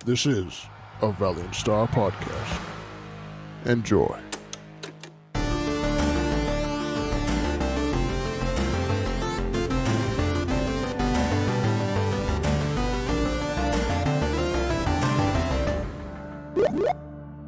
This is a Valiant Star podcast. Enjoy.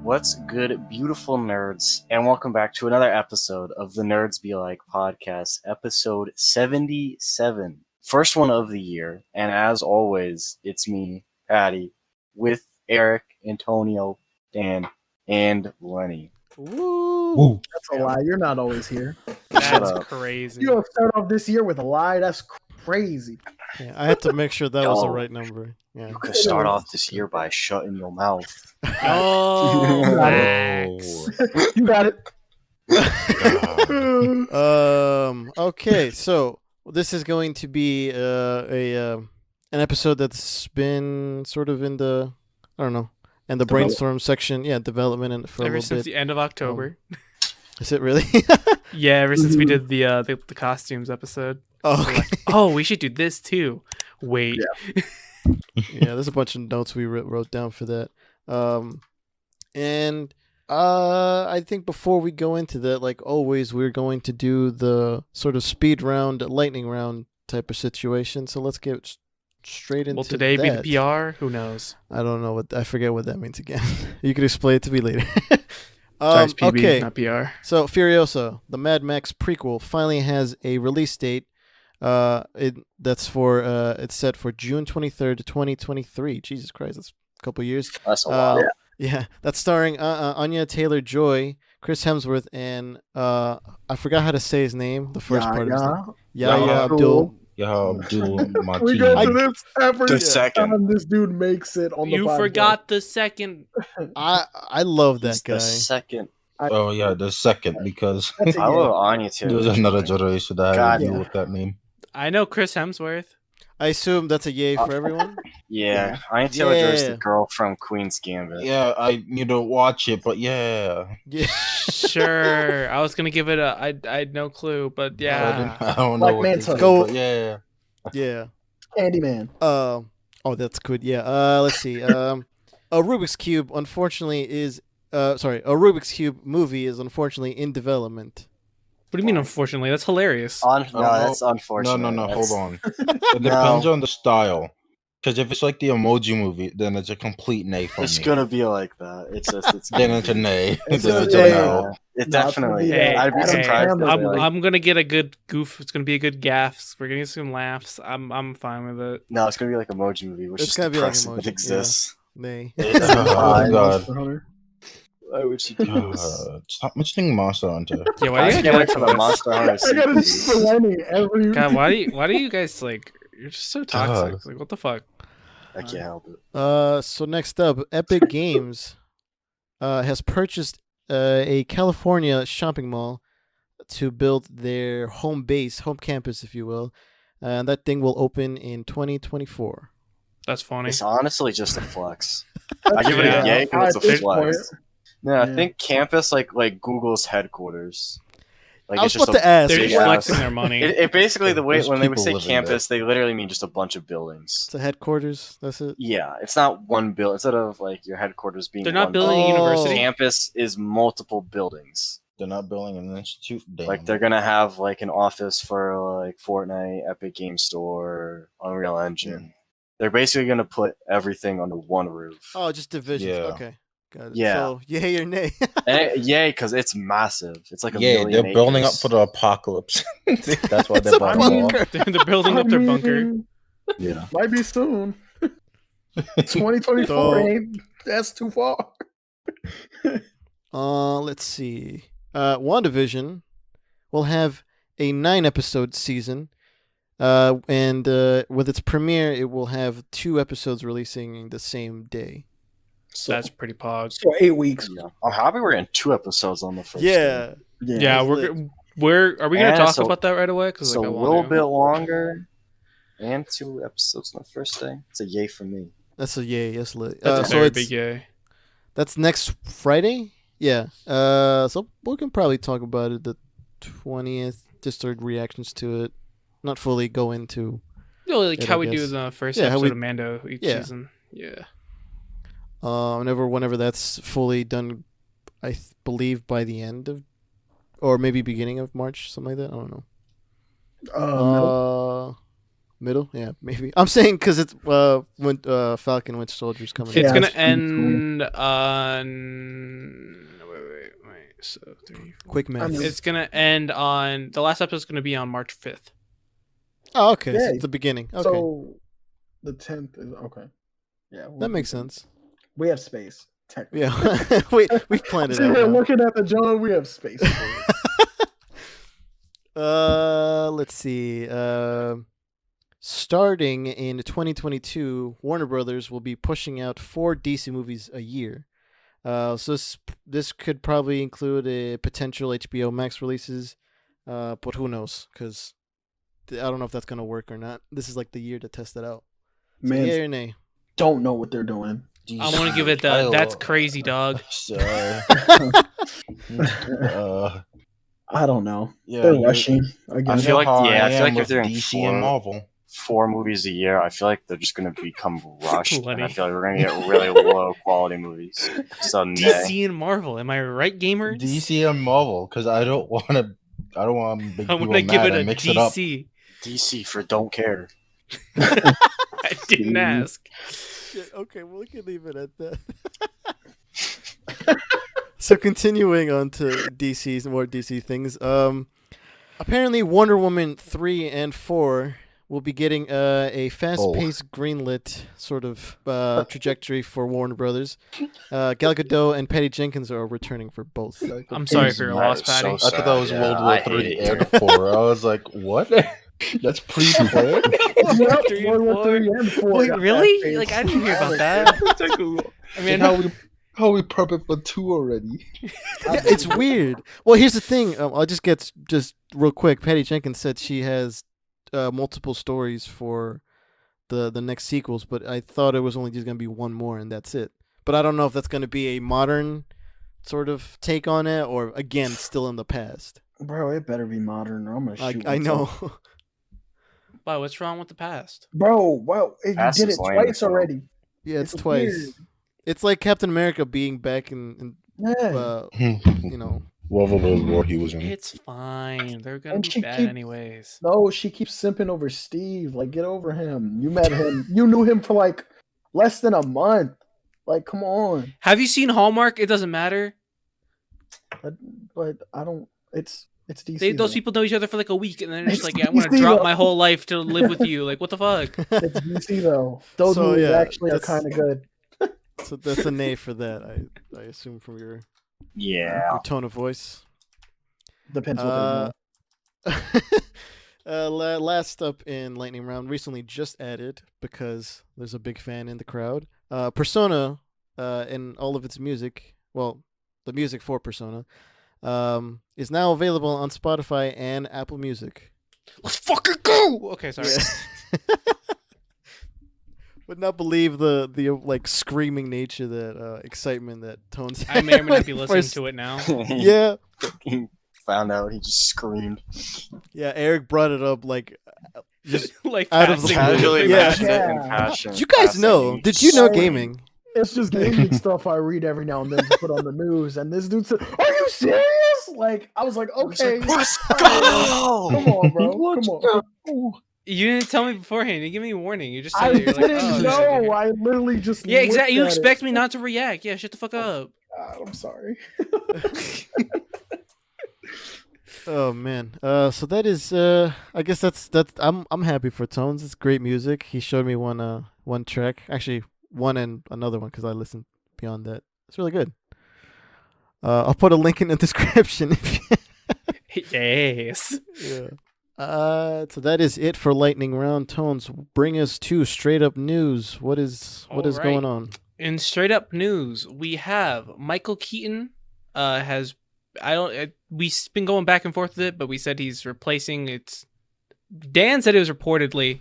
What's good, beautiful nerds, and welcome back to another episode of the Nerds Be Like podcast, episode 77. First one of the year, and as always, it's me, Patty, with Eric, Antonio, Dan, and Lenny. Woo! That's a lie. You're not always here. That's crazy. You don't start off this year with a lie. That's crazy. Yeah, I had to make sure that was the right number. Yeah. You could start off this year by shutting your mouth. Oh, You got it. Okay, so this is going to be an episode that's been sort of in the brainstorm section. Yeah, development and for ever a since bit. the end of October. Is it really? Yeah, ever since we did the costumes episode. Oh, We're like, oh, we should do this too. Wait. Yeah, there's a bunch of notes we wrote down for that. And I think before we go into that, like always, we're going to do the sort of speed round, lightning round type of situation. So let's get straight into Will today that. be the PR? Who knows? I don't know I forget what that means again. You can explain it to me later. Sorry, it's PB, okay, not PR. so Furiosa, the Mad Max prequel, finally has a release date. It's set for June 23rd, 2023. Jesus Christ, that's a couple years. That's a lot. Yeah, that's starring Anya Taylor-Joy, Chris Hemsworth, and I forgot how to say his name. The first part of his name. Yahya Abdul. We go to this every The second. time this dude makes it on the You podcast. forgot the second. I love that He's guy. the second. Oh yeah, the second, because That's a I yeah. love Anya too. there's another generation that God, had to deal yeah. with that name. I know Chris Hemsworth. I assume that's a yay for everyone. Yeah, Anya Taylor-Joy's Yeah. the girl from Queen's Gambit. Yeah, I need to watch it, but yeah, Yeah. Sure. I was gonna give it I had no clue, but yeah. I don't Black know what Manta. to say, Go- but yeah. Yeah. Candyman. Oh, that's good. Yeah. Let's see. A Rubik's Cube, unfortunately, is a Rubik's Cube movie is unfortunately in development. What do you mean unfortunately? That's hilarious. No, that's unfortunate. No, That's- hold on. It depends on the style. Because if it's like the Emoji Movie, then it's a complete nay for It's me. gonna be like that. It's just it's Then it's a nay. It's Then a it's a nay. no. It No, it's definitely. gonna be I'd be Adam surprised. Sandler, if I'm, they, like, I'm gonna get a good goof. It's gonna be a good gaffs. We're gonna get some laughs. I'm fine with it. no, it's gonna be like Emoji Movie, which It's is gonna be like depressing. Emoji, It exists. Nay. Oh god. Monster Hunter. Why would you do this? Stop mentioning Monster Hunter. Yeah, why I do you can't wait guys for the Monster Hunter I gotta sequel. for Lenny every. God, why do you guys like? You're just so toxic. God. Like, what the fuck? I can't help it. So next up, Epic Games has purchased a California shopping mall to build their home campus, if you will. And that thing will open in 2024. That's funny. It's honestly just a flex. I give it Yeah. a yay because At it's a this point, flex. No, I Yeah. think campus like Google's headquarters. Like I was it's just about to ask. They're big just ass- flexing their money. It basically the way There's when they would people say living campus, they literally mean just a bunch of buildings. It's a headquarters. That's it. Yeah, it's not one build. Instead of like your headquarters being They're not one building a Oh. university. campus is multiple buildings. They're not building an institute. Damn. Like they're gonna have like an office for like Fortnite, Epic Game Store, Unreal Engine. They're basically gonna put everything under one roof. Oh, just divisions. Yeah. Okay. Got it. Yeah. So, yay or nay? Yay, because it's massive. It's like a yeah, million they're building up acres. for the apocalypse. That's why It's they're a buying more. bunker. They're building up their bunker. Yeah. Might be soon. 2024 So- ain't. That's too far. Let's see. WandaVision will have a 9-episode season. And with its premiere, it will have 2 episodes releasing the same day. So, That's pretty pog. so 8 weeks. Yeah. I'm happy we're getting 2 episodes on the first. Yeah. Yeah, it's are we gonna And talk so- about that right away? Because It's a like, I little want bit longer, and 2 episodes on the first day. It's a yay for me. That's a yay. That's lit. That's a So very it's big yay. that's next Friday. Yeah. So we can probably talk about it the 20th. Just our reactions to it. Not fully go into. You know, like Yeah, how I we do guess. the first Yeah, how episode we- of Mando each yeah. season. Yeah. Whenever that's fully done, believe by the end of, or maybe beginning of March, something like that. I don't know. Middle, yeah, maybe. I'm saying because it's when Falcon Winter Soldier's coming. It's Yeah, gonna it's end on. Wait. So 3, 4. Quick math. It's gonna end on the last episode's gonna be on March 5th. Oh, okay. So Yeah. it's the beginning. Okay, So the 10th is okay. Yeah, that makes sense. We have space. Technically. Yeah, we've planned it Sitting out. here now. looking at the John, we have space. Let's see. Starting in 2022, Warner Brothers will be pushing out 4 DC movies a year. So this could probably include a potential HBO Max releases, but who knows? Because I don't know if that's gonna work or not. This is like the year to test it out. So Man, yay or nay? don't know what they're doing. I want to give it the that's crazy, dog. I don't know. Yeah, They're you- rushing again. I feel like how I feel like if with they're doing DC and Marvel. 4 movies a year, I feel like they're just going to become rushed, and I Lenny. feel like we're going to get really low quality movies. So DC and Marvel, am I right, gamers? DC and Marvel, because I don't want to make I'm people gonna give mad it a and mix it up. DC. DC for don't care. I didn't ask. Okay, well, we can leave it at that. So continuing on to DC's more DC things. Apparently Wonder Woman 3 and 4 will be getting a fast-paced greenlit sort of trajectory for Warner Brothers. Gal Gadot and Patty Jenkins are returning for both. I'm sorry for your loss, That is Patty. so I thought that was sad. World Yeah, War I hate III it. and 4. I was like, what? That's pre-planned? Yep, 3 and World War 4. III and 4. Wait, got really? that Like, face. I didn't hear about that. I mean, how we prepping for 2 already? Yeah, it's weird. Well, here's the thing. I'll just get real quick. Patty Jenkins said she has multiple stories for the next sequels, but I thought it was only just going to be one more and that's it. But I don't know if that's going to be a modern sort of take on it or, again, still in the past. Bro, it better be modern or I'm gonna shoot I know. myself. wow, what's wrong with the past? Bro, well, you Past did is it lame, twice so- already. Yeah, it's It's twice. weird. It's like Captain America being back in Yeah. you know. Whatever war he was in. It's fine. They're gonna And be she bad keep- anyways. No, she keeps simping over Steve. Like, get over him. You met him. You knew him for like less than a month. Like, come on. Have you seen Hallmark? It doesn't matter. But I don't. It's DC. Those though. people know each other for like a week, and then they're just It's like, "Yeah, I'm gonna DC drop though. my whole life to live with you." Like, what the fuck? It's DC though. Those So, movies yeah, actually are that's- kind of good. So that's a nay for that. I assume from your Yeah. tone of voice. Depends what they want. Last up in Lightning Round, recently just added because there's a big fan in the crowd. Persona, and all of its music, well, the music for Persona, is now available on Spotify and Apple Music. Let's fucking go. Okay, sorry. Would not believe the like screaming nature, that excitement that tones. I may or may not be like, listening first- to it now. Yeah, He found out. He just screamed. yeah. Eric brought it up like just like Out of the passing blue. Casually Yeah. passionate and Yeah. passionate. you guys passing. know. Did you know Sorry. gaming? It's just gaming stuff I read every now and then to put on the news. And this dude said, "Are you serious?" Like, I was like, "Okay, Let's come go! on, bro, come on." You didn't tell me beforehand. You didn't give me a warning. You just I said it. You're like, didn't oh, know. shit. I literally just Yeah, exactly. You looked at expect it. me not to react. Yeah, shut the fuck up. God, I'm sorry. Oh man. So that is I guess that's I'm happy for Tones. It's great music. He showed me one track. Actually, one and another one because I listened beyond that. It's really good. I'll put a link in the description if you Yes. yeah. So that is it for Lightning Round. Tones, bring us to straight up news. What is Alright. going on? In straight up news, we have Michael Keaton has we've been going back and forth with it, but we said he's replacing it's Dan said it was reportedly,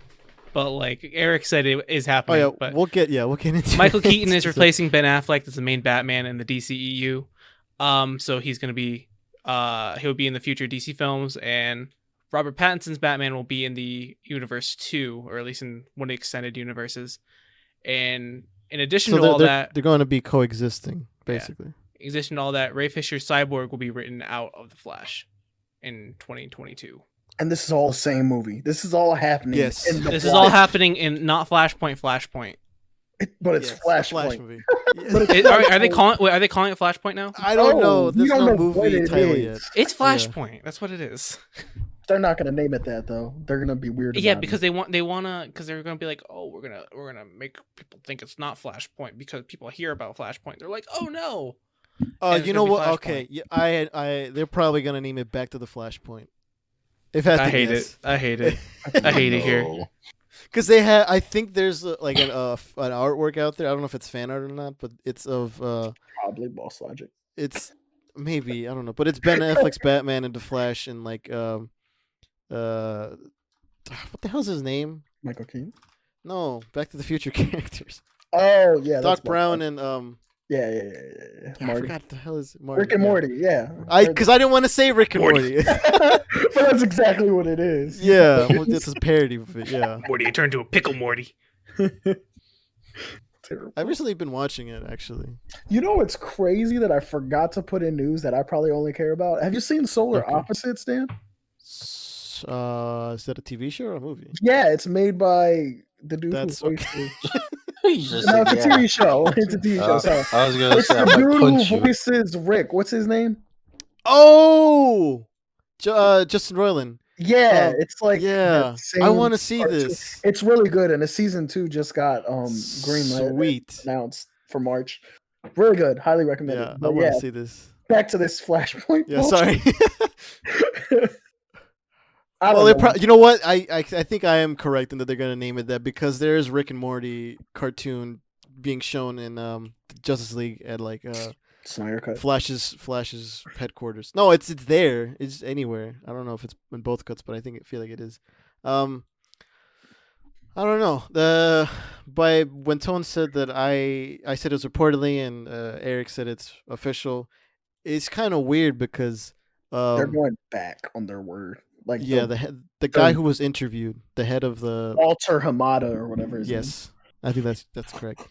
but like Eric said it is Oh happening. yeah, but we'll get into Michael it. Keaton is replacing Ben Affleck as the main Batman in the DCEU. So he's gonna be he'll be in the future DC films, and Robert Pattinson's Batman will be in the Universe 2, or at least in one of the extended universes. And In addition So to all that, they're going to be coexisting, basically. in addition to all that, Ray Fisher's Cyborg will be written out of the Flash in 2022. And this is all the same movie. This is all happening. Yes. in the This is Flash. all happening in not Flashpoint. But it's Yes, a Flash Flashpoint. movie. But it's Are they calling? Wait, are they calling it Flashpoint now? I don't No, know. we There's don't no know what movie it title is. yet. It's Flashpoint. That's what it is. They're not gonna name it that though. They're gonna be weird. Yeah, about because it. they wanna because they're gonna be like, oh, we're gonna make people think it's not Flashpoint because people hear about Flashpoint. They're like, oh no. And it's You know gonna be what? Flashpoint. Okay, yeah, they're probably gonna name it Back to the Flashpoint. If I had to I hate guess. it. I hate it. I hate it here. No. Because they have, I think there's like an artwork out there. I don't know if it's fan art or not, but it's of Probably Boss Logic. it's maybe I don't know, but it's Ben Affleck's Batman and the Flash and like what the hell's his name? Michael Keaton. No, Back to the Future characters. Oh yeah, Doc that's Brown Logic. and yeah. I Marty. forgot what the hell is Marty. Rick and yeah. Morty. Yeah. Because I didn't want to say Rick and Morty. but that's exactly what it is. Yeah, well, it's a parody of it. Yeah, Morty, you turned to a pickle, Morty. Terrible. I've recently been watching it actually. You know what's crazy that I forgot to put in news that I probably only care about? Have you seen Solar Okay. Opposites, Dan? Is that a TV show or a movie? Yeah, it's made by the dude That's who voiced okay. You just No, said it's a yeah. TV show. It's a TV show. Sorry. I was gonna It's say I the might dude punch who you. voices Rick. What's his name? Oh, Justin Roiland. Yeah, it's like Yeah, the same I want to see cartoon. this. It's really good, and the season 2 just got greenlit Sweet. announced for March. Really good. Highly recommend Yeah, it. I But want yeah, to see this. back to this Flashpoint. Yeah, bullshit. sorry. I Well, don't know. you know what? I think I am correct in that they're gonna name it that because there is Rick and Morty cartoon being shown in Justice League at like Snyder cut. Flash's headquarters. No, it's there. It's anywhere. I don't know if it's in both cuts, but I feel like it is. I don't know. When Tone said that I said it's reportedly and Eric said it's official, it's kind of weird because They're going back on their word. Like yeah, the guy who was interviewed, the head of the Walter Hamada or whatever his yes, I think that's correct.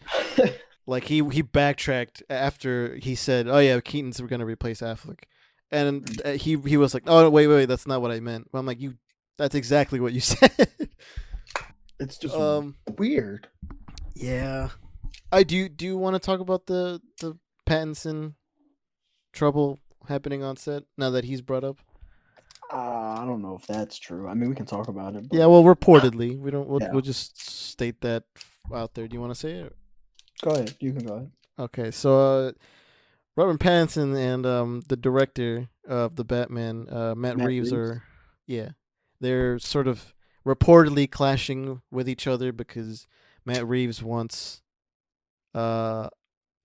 Like he backtracked after he said, "Oh yeah, Keaton's going to replace Affleck," and he was like, "Oh wait, that's not what I meant." But I'm like, that's exactly what you said. It's just weird. Yeah, I do. Do you want to talk about the Pattinson trouble happening on set now that he's brought up? I don't know if that's true. I mean, we can talk about it. But Yeah, well, reportedly, we don't. Yeah. We'll just state that out there. Do you want to say it? Go ahead. You can go ahead. Okay, so Robert Pattinson and the director of the Batman, Matt Reeves, Reeves. they're sort of reportedly clashing with each other because Matt Reeves wants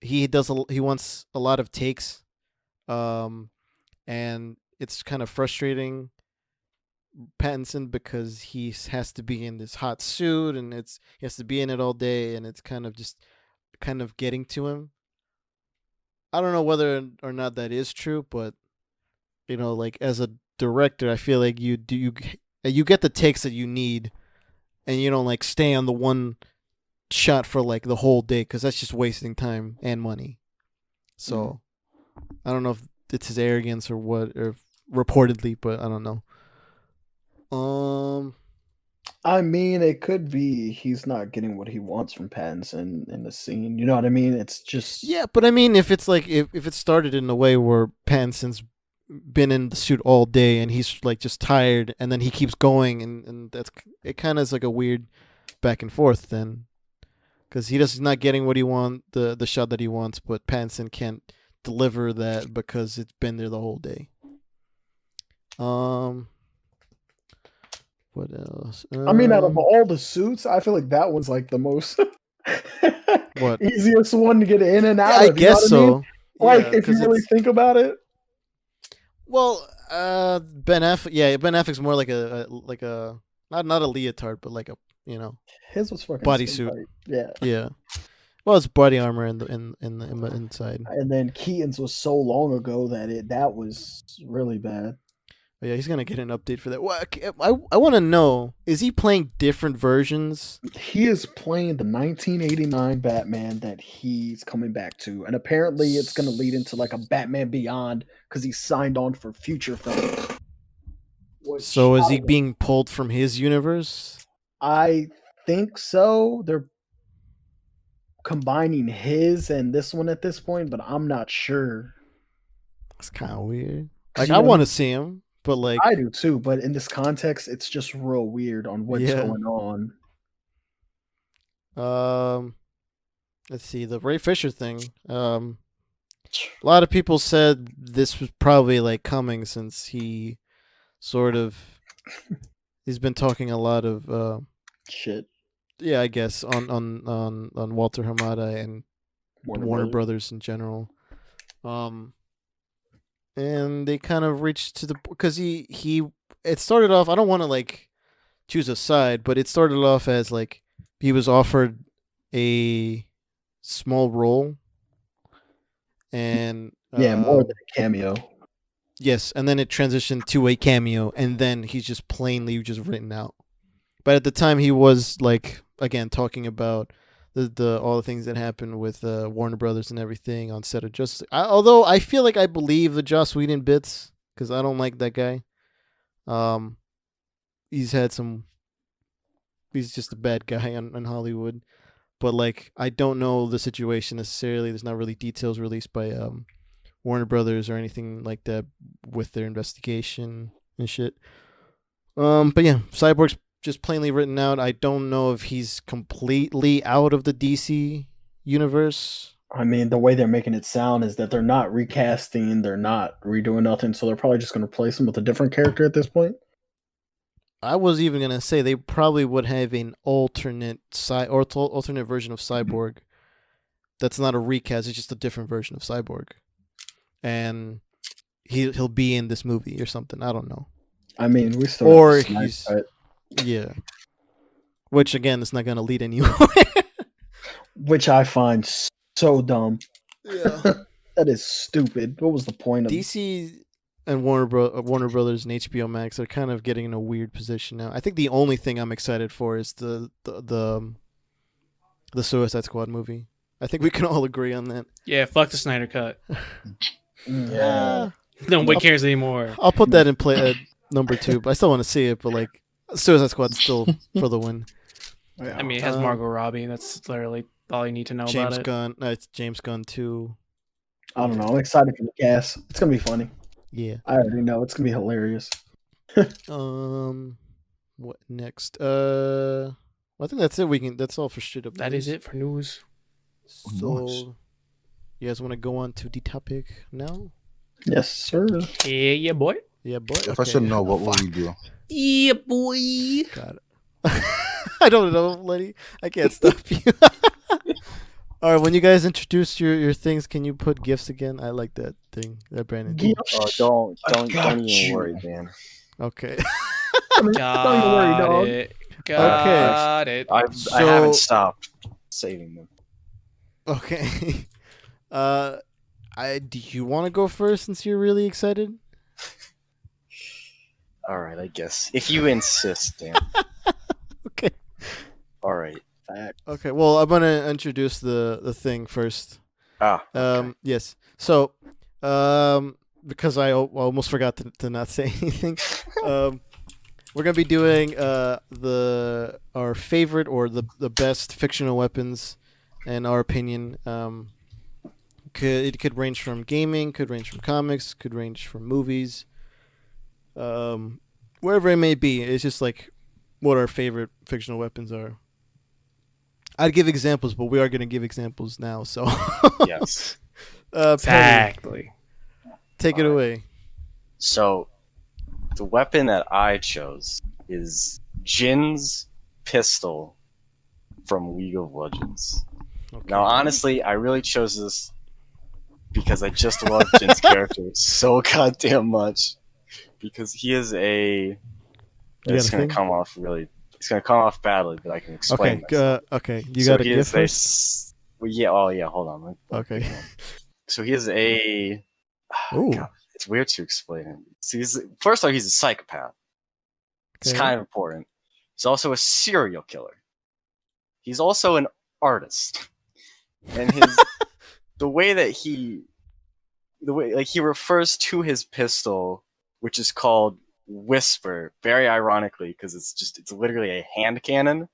he wants a lot of takes, and it's kind of frustrating Pattinson because he has to be in this hot suit and he has to be in it all day, and it's kind of getting to him. I don't know whether or not that is true, but like as a director, I feel like you get the takes that you need, and you don't like stay on the one shot for like the whole day because that's just wasting time and money. So I don't know if it's his arrogance or what, or reportedly, but I don't know. I mean, it could be he's not getting what he wants from Pattinson in the scene. You know what I mean? It's just Yeah, but I mean, if it's like if it started in a way where Pattinson's been in the suit all day and he's like just tired, and then he keeps going, and that's it. Kind of is like a weird back and forth then, because he's not getting what he wants, the shot that he wants, but Pattinson can't deliver that because it's been there the whole day. What else? I mean, out of all the suits, I feel like that one's like the most What? easiest one to get in and out I of. You know guess what I mean? so. Like, Yeah, if you 'cause really it's- think about it, Well, Ben Affleck. Yeah, Ben Affleck's more like a not a leotard, but like a his was fucking Bodysuit. skin tight. Yeah, yeah. Well, it's body armor in the inside. and then Keaton's was so long ago that that was really bad. But yeah, he's gonna get an update for that. I want to know: is he playing different versions? He is playing the 1989 Batman that he's coming back to, and apparently it's going to lead into like a Batman Beyond because he signed on for future films. So is he being pulled from his universe? I think so. They're combining his and this one at this point, but I'm not sure. It's kind of weird. Like, I want to see him, but like I do too. But in this context, it's just real weird on what's going on. Let's see, the Ray Fisher thing. A lot of people said this was probably like coming since he sort of he's been talking a lot of shit. Yeah, I guess on Walter Hamada and Warner Brothers in general. And they kind of reached to the because it started off. I don't want to like choose a side, but it started off as like he was offered a small role, and more than a cameo. Yes, and then it transitioned to a cameo, and then he's just plainly just written out. But at the time, he was like again talking about the all the things that happened with Warner Brothers and everything on set of Justice. Although I feel like I believe the Joss Whedon bits because I don't like that guy. He's just a bad guy in Hollywood. But like I don't know the situation necessarily. There's not really details released by Warner Brothers or anything like that with their investigation and shit. But yeah, Cyborg's just plainly written out. I don't know if he's completely out of the DC universe. I mean, the way they're making it sound is that they're not recasting, they're not redoing nothing, so they're probably just going to replace him with a different character at this point. I was even going to say they probably would have an alternate version of Cyborg. That's not a recast, it's just a different version of Cyborg. And he'll be in this movie or something. I don't know. I mean, we still or he's yeah. Which again, it's not going to lead anywhere. Which I find so dumb. Yeah. That is stupid. What was the point of DC and Warner Brothers and HBO Max are kind of getting in a weird position now. I think the only thing I'm excited for is the Suicide Squad movie. I think we can all agree on that. Yeah, fuck the Snyder Cut. Yeah. Nobody cares anymore. I'll put that in play number 2, but I still want to see it. But like, Suicide Squad's still for the win. I mean, it has Margot Robbie. That's literally all you need to know about it. It's James Gunn too. I don't know. I'm excited for the cast. It's gonna be funny. Yeah, I already know it's gonna be hilarious. What next? I think that's it. That's all for shit up. That is it for news. So, you guys want to go on to the topic now? Yes, sir. Yeah, boy. Yeah, boy. If I should know, what will we do? Yeah, boy. Got it. I don't know, Lenny. I can't stop you. All right, when you guys introduce your things, can you put gifts again? I like that thing, that Brandon. Oh, don't even worry, man. Okay. Got it. Got it. I haven't stopped saving them. Okay. Do you want to go first since you're really excited? All right, I guess if you insist, Dan. Okay. All right. Okay. Well, I'm gonna introduce the thing first. Okay. Yes. So, because I almost forgot to not say anything. We're gonna be doing our favorite or the best fictional weapons, in our opinion. It could range from gaming, could range from comics, could range from movies. Wherever it may be, it's just like what our favorite fictional weapons are. I'd give examples, but we are going to give examples now. So Yes. Exactly. Take it away. So, the weapon that I chose is Jin's pistol from League of Legends. Okay. Now, honestly, I really chose this because I just love Jin's character so goddamn much. Because he is a... It's going to come off really... It's going to come off badly, but I can explain this. Okay, you got a gift first? Well, yeah, hold on. Okay. So he is a... Ooh. God, it's weird to explain him. So first off, he's a psychopath. It's Okay. kind of important. He's also a serial killer. He's also an artist, and the way he refers to his pistol, which is called Whisper, very ironically, because it's literally a hand cannon,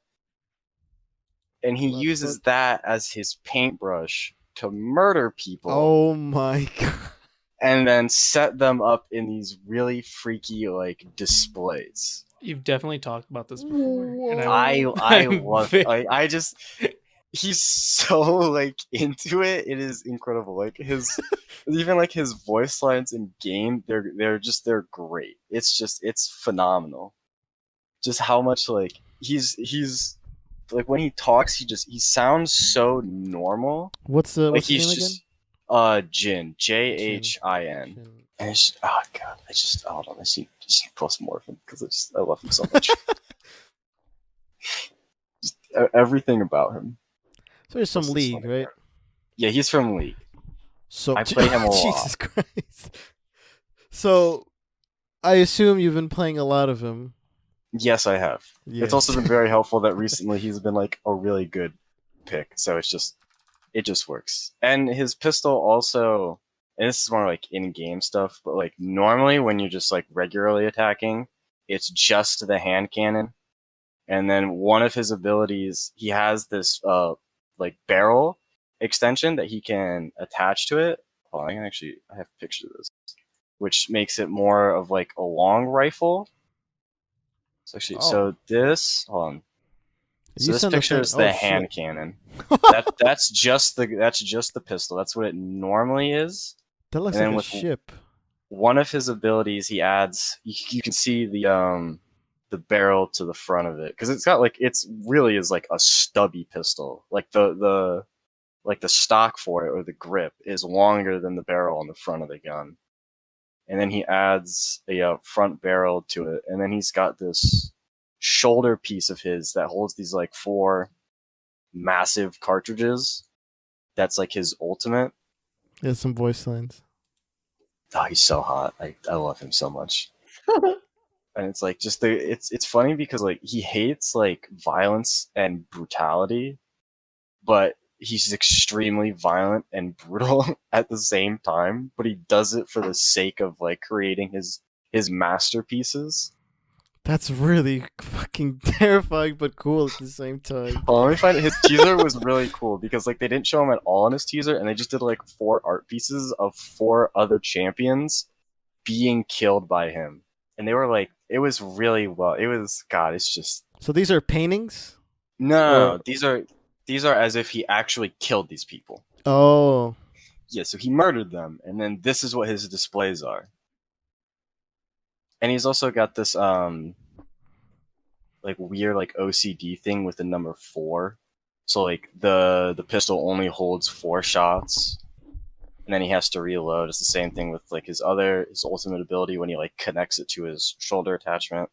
and he uses that as his paintbrush to murder people. Oh my god. And then set them up in these really freaky like displays. You've definitely talked about this before. And I love it. I just he's so like into it. It is incredible. Like even like his voice lines in game, they're great. It's phenomenal. Just how much like he's like when he talks, he sounds so normal. What's Like what's his he's name just again? Jin, Jhin. Jhin. And oh god, hold on, I just need to post more of him because I love him so much. Just everything about him. So there's some League, right? Yeah, he's from League. So I play him a lot. Jesus Christ. So I assume you've been playing a lot of him. Yes, I have. Yes. It's also been very helpful that recently he's been like a really good pick. So it just works. And his pistol also, and this is more like in-game stuff, but like normally when you're just like regularly attacking, it's just the hand cannon. And then one of his abilities, he has this like barrel extension that he can attach to it. Oh, I have pictures of this, which makes it more of like a long rifle. So this, hold on. So this picture is the hand cannon. That's just the pistol. That's what it normally is. That looks like a ship. One of his abilities, he adds. You can see the barrel to the front of it because it's got like it's really is like a stubby pistol. Like the stock for it or the grip is longer than the barrel on the front of the gun. And then he adds a front barrel to it, and then he's got this shoulder piece of his that holds these like 4 massive cartridges. That's like his ultimate. Yeah, some voice lines. Oh, he's so hot. I love him so much. And it's like just it's funny because like he hates like violence and brutality, but he's extremely violent and brutal at the same time, but he does it for the sake of like creating his masterpieces. That's really fucking terrifying, but cool at the same time. Well, let me find it. His teaser was really cool because like they didn't show him at all in his teaser, and they just did like 4 art pieces of 4 other champions being killed by him, and they were like, it was really well. It was God. It's just so these are paintings. No, these are as if he actually killed these people. Oh, yeah. So he murdered them, and then this is what his displays are. And he's also got this like weird like OCD thing with the number 4. So like the pistol only holds 4 shots, and then he has to reload. It's the same thing with like his ultimate ability when he like connects it to his shoulder attachment.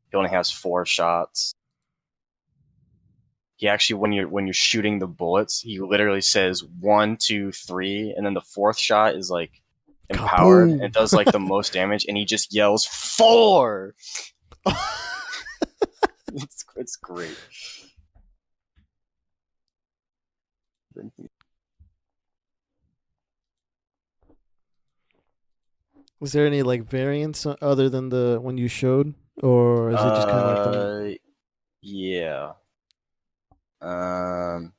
He only has 4 shots. He actually when you're shooting the bullets, he literally says 1, 2, 3, and then the 4th shot is like empowered and does like the most damage, and he just yells 4. It's great. Was there any like variants other than the one you showed, or is it just kind of like the... Yeah. Hold on.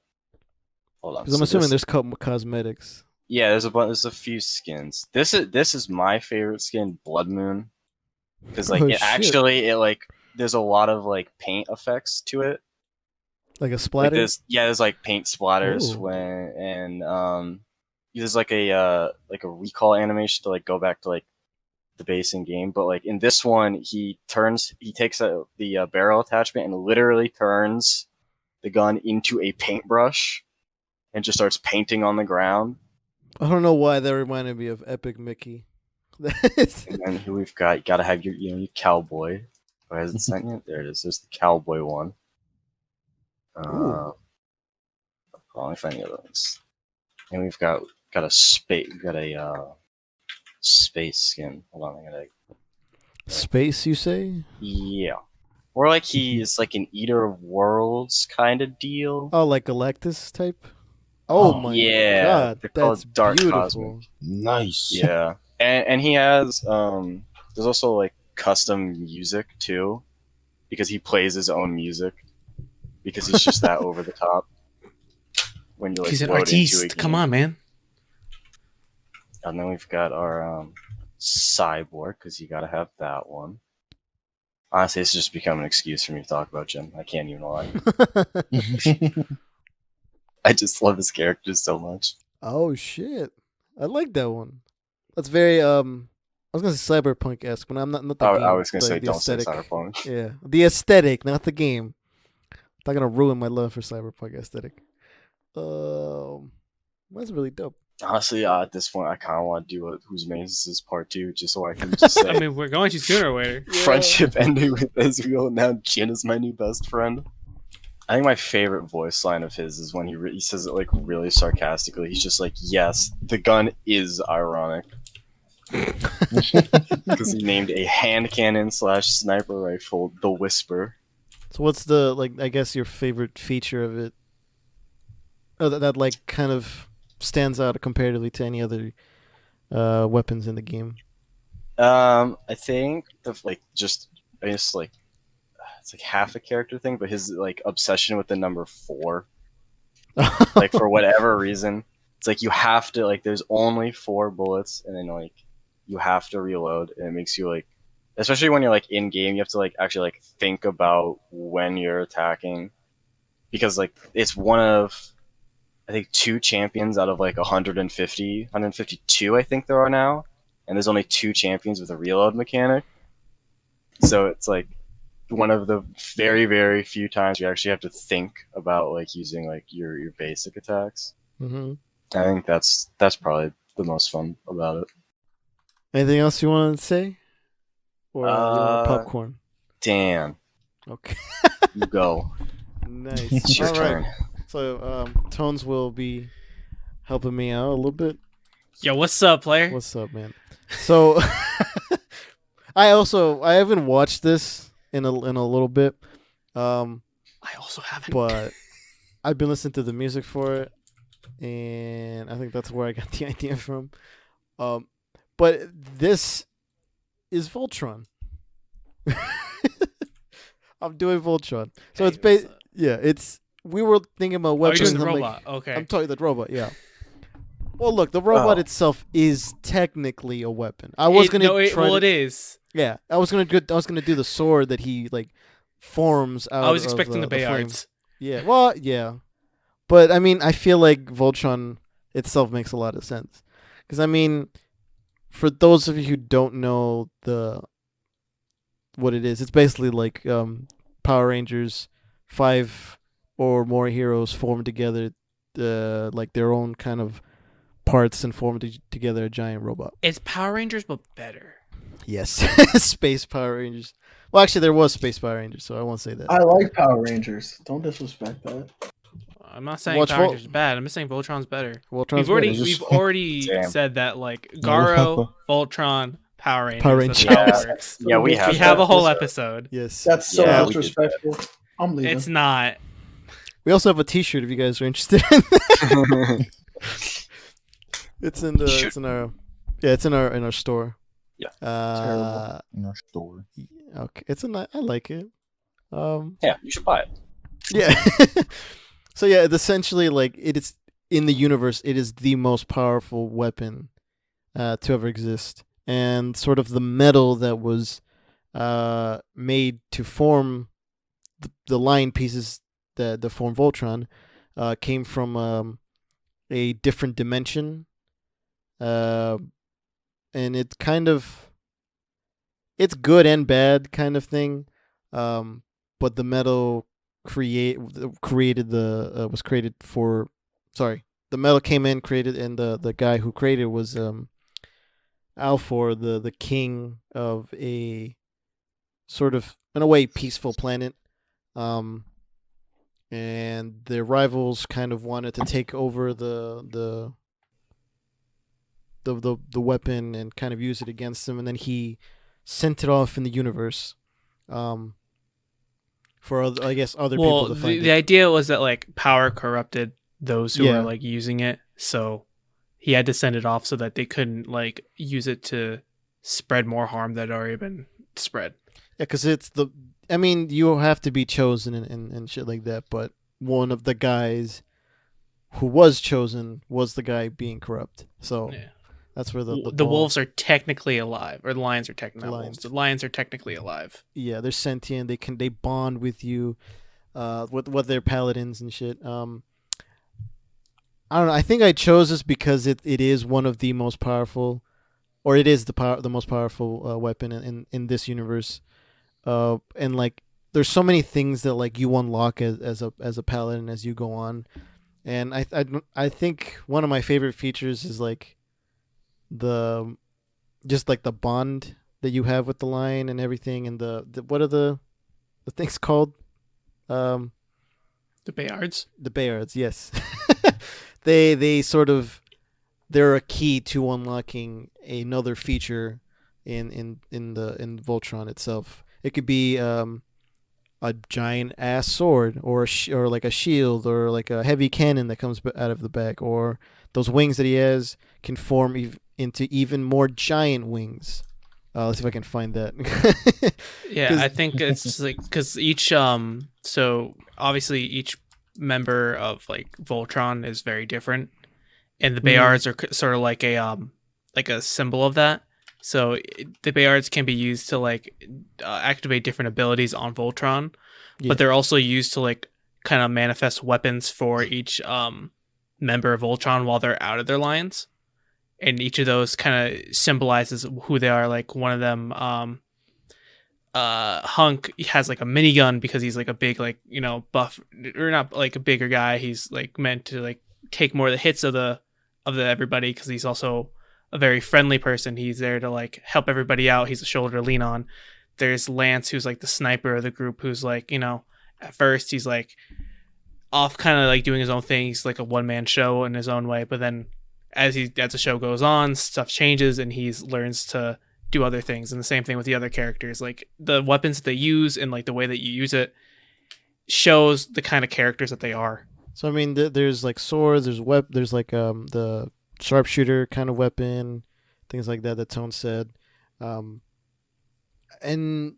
Because I'm assuming there's cosmetics. Yeah, there's a few skins. This is my favorite skin, Blood Moon, because like it like there's a lot of like paint effects to it. Like a splatter. Like there's like paint splatters there's like a recall animation to like go back to like the base in game, but like in this one he takes the barrel attachment and literally turns the gun into a paintbrush and just starts painting on the ground. I don't know why that reminded me of Epic Mickey. And then here we've got, you gotta have your cowboy. Or has it sent yet? There it is. There's the cowboy one. Let me find the other ones. And we've got a spade. We've got a space skin. Hold on, I gotta. Space, you say? Yeah. Or like he is like an eater of worlds kind of deal. Oh, like Galactus type? Oh my yeah, god, they're that's called Dark beautiful. Cosmic. Nice. Yeah, and he has there's also like custom music too, because he plays his own music, because he's just that over the top. When you like He's an load into a artiste. game. Come on, man. And then we've got our Cyborg, because you gotta have that one. Honestly, this has just become an excuse for me to talk about Jim. I can't even lie. I just love his character so much. Oh shit, I like that one. That's very I was gonna say cyberpunk-esque, but I'm not the game. I was gonna say the don't aesthetic. say Cyberpunk. Yeah, the aesthetic, not the game. Not gonna ruin my love for cyberpunk aesthetic. That's really dope. Honestly, at this point, I kind of want to do a Whose Maze Is This Part 2, just so I can just say I mean, we're going to sooner or later. friendship ending with Ezreal. Now Jin is my new best friend. I think my favorite voice line of his is when he says it like really sarcastically. He's just like, "Yes, the gun is ironic," because he named a hand cannon / sniper rifle the Whisper. So what's the I guess your favorite feature of it? Oh, that like kind of stands out comparatively to any other weapons in the game. I think it's like half a character thing, but his like obsession with the number 4. Like for whatever reason, it's like you have to there's only 4 bullets, and then like you have to reload, and it makes you like, especially when you're like in game, you have to actually think about when you're attacking, because it's one of I think 2 champions out of 152 I think there are now, and there's only 2 champions with a reload mechanic. So it's one of the very, very few times you actually have to think about using your basic attacks. Mm-hmm. I think that's probably the most fun about it. Anything else you want to say? Or you want popcorn? Dan. Okay. You go. Nice. It's your All turn. right. So Tones will be helping me out a little bit. Yo, what's up, player? What's up, man? So I haven't watched this in a little bit. I also haven't. But I've been listening to the music for it, and I think that's where I got the idea from. But this is Voltron. I'm doing Voltron. So it's we were thinking about weapons. Oh, you're doing the robot. Okay. I'm talking the robot, yeah. Well, look, the robot itself is technically a weapon. It is. Yeah, I was gonna do the sword that he forms out. I was expecting the flame. Bayards. Yeah, well, yeah, but I mean, I feel like Voltron itself makes a lot of sense, because I mean, for those of you who don't know what it is, it's basically like Power Rangers, 5 or more heroes form together, their own kind of parts and form together a giant robot. It's Power Rangers, but better. Yes, Space Power Rangers. Well, actually, there was Space Power Rangers, so I won't say that. I like Power Rangers. Don't disrespect that. I'm not saying Power Rangers is bad. I'm just saying Voltron's better. Voltron's we've already said that Garo, Voltron, Power Rangers. Power Rangers. That's how it works. Yeah, we have a whole episode. Yes. That's so Yeah, disrespectful. I'm leaving. It's not. We also have a T-shirt if you guys are interested. It's in our store. Yeah. In our store. Okay, I like it. Yeah, you should buy it. Yeah. So yeah, essentially, it is in the universe. It is the most powerful weapon to ever exist, and sort of the metal that was made to form the line pieces that form Voltron came from a different dimension, and it's good and bad kind of thing, but the metal the metal came in, created, and the guy who created was Alfor, the king of a sort of, in a way, peaceful planet, and their rivals kind of wanted to take over the the weapon and kind of use it against him, and then he sent it off in the universe, for I guess other people to find the it. idea was that like power corrupted those who Yeah. were like using it, so he had to send it off so that they couldn't like use it to spread more harm that had already been spread. Yeah, because I mean, you have to be chosen and shit like that, but one of the guys who was chosen was the guy being corrupt. So Yeah. that's where the wolves are technically alive, or the lions are technically lions. The lions are technically alive. Yeah, they're sentient. They bond with you, with their paladins and shit. I don't know. I think I chose this because it is one of the most powerful, or it is the most powerful weapon in this universe. And like there's so many things that like you unlock as a paladin as you go on, and I think one of my favorite features is like the bond that you have with the lion and everything, and the what are the things called? The Bayards. The Bayards, yes. they sort of, they're a key to unlocking another feature in Voltron itself. It could be a giant ass sword, or or like a shield, or like a heavy cannon that comes out of the back, or those wings that he has can form into even more giant wings. Let's see if I can find that. Yeah, I think it's like because each so obviously each member of like Voltron is very different, and the Bayards are sort of like a symbol of that. So the Bayards can be used to like activate different abilities on Voltron, but they're also used to like kind of manifest weapons for each member of Voltron while they're out of their lines. And each of those kind of symbolizes who they are. Like one of them, Hunk has like a minigun because he's like a big, like, you know, buff, or not like a bigger guy. He's like meant to like take more of the hits of the everybody, because he's also a very friendly person. He's there to like help everybody out. He's a shoulder to lean on. There's Lance, who's like the sniper of the group, who's like, you know, at first he's like off kind of like doing his own thing. He's like a one-man show in his own way, but then as the show goes on, stuff changes and he learns to do other things. And the same thing with the other characters. Like the weapons that they use and like the way that you use it shows the kind of characters that they are. So I mean, there's like swords, there's like the sharpshooter kind of weapon, things like that Tone said, and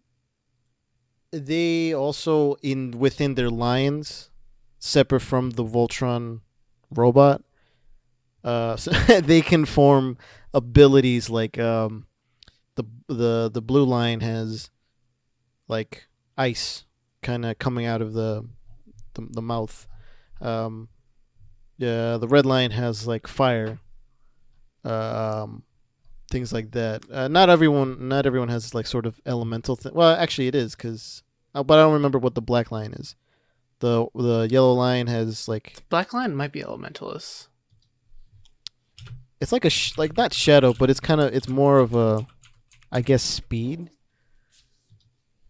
they also within their lines, separate from the Voltron robot. So they can form abilities like the blue line has like ice kind of coming out of the mouth. Yeah, the red line has like fire. Things like that. Not everyone has like sort of elemental thing. Well, actually, it is because, but I don't remember what the black line is. The yellow line has like Black line might be elementalist. It's like like not shadow, but it's more of a, I guess, speed.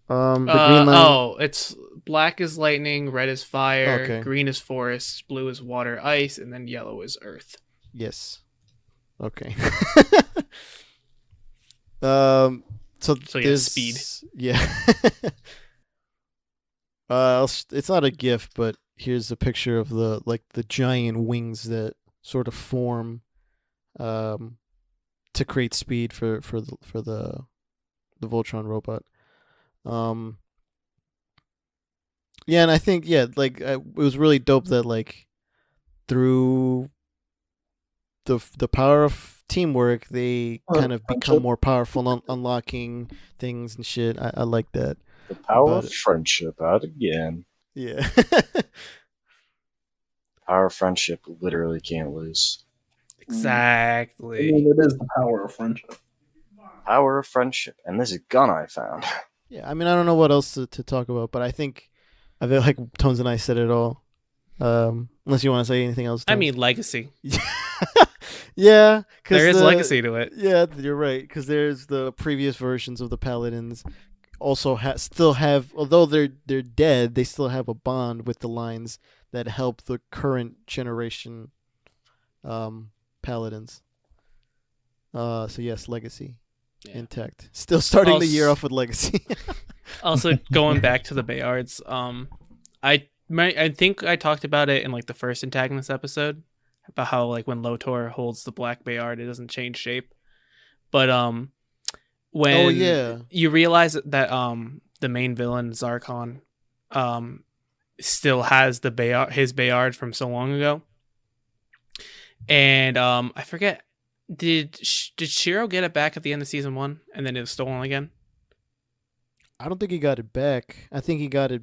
The green line. It's black is lightning, red is fire, Okay. green is forest, blue is water, ice, and then yellow is earth. Yes. Okay. So yeah, there's speed. Yeah. It's not a GIF, but here's a picture of the giant wings that sort of form to create speed for the Voltron robot. Yeah, and I think it was really dope that like through the power of teamwork they kind of become more powerful, unlocking things and shit. I like that. The power of friendship out again. Yeah. Power of friendship literally can't lose. Exactly. I mean, it is the power of friendship. Power of friendship. And this gun I found. Yeah, I mean, I don't know what else to talk about, but I feel like Tones and I said it all. Unless you want to say anything else. I Tones. mean, legacy. Yeah, because there is legacy to it. Yeah, you're right. Because there's the previous versions of the Paladins also still have, although they're dead, they still have a bond with the lines that help the current generation Paladins. So yes, Legacy Yeah. intact. Still starting the year off with Legacy. Also, going back to the Bayards, I think I talked about it in like the first antagonist episode about how like when Lotor holds the black Bayard, it doesn't change shape. But when you realize that the main villain Zarkon still has the his Bayard from so long ago, and I forget, did Shiro get it back at the end of season 1 and then it was stolen again? I don't think he got it back. I think he got it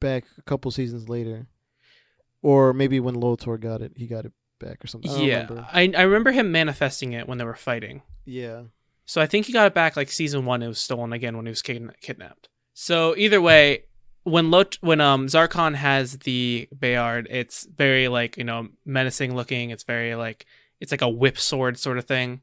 back a couple seasons later, or maybe when Lotor got it, he got it back or something. I remember him manifesting it when they were fighting. Yeah. So I think he got it back like season 1. It was stolen again when he was kidnapped. So either way, when Zarkon has the Bayard, it's very like, menacing looking. It's very like, it's like a whip sword sort of thing.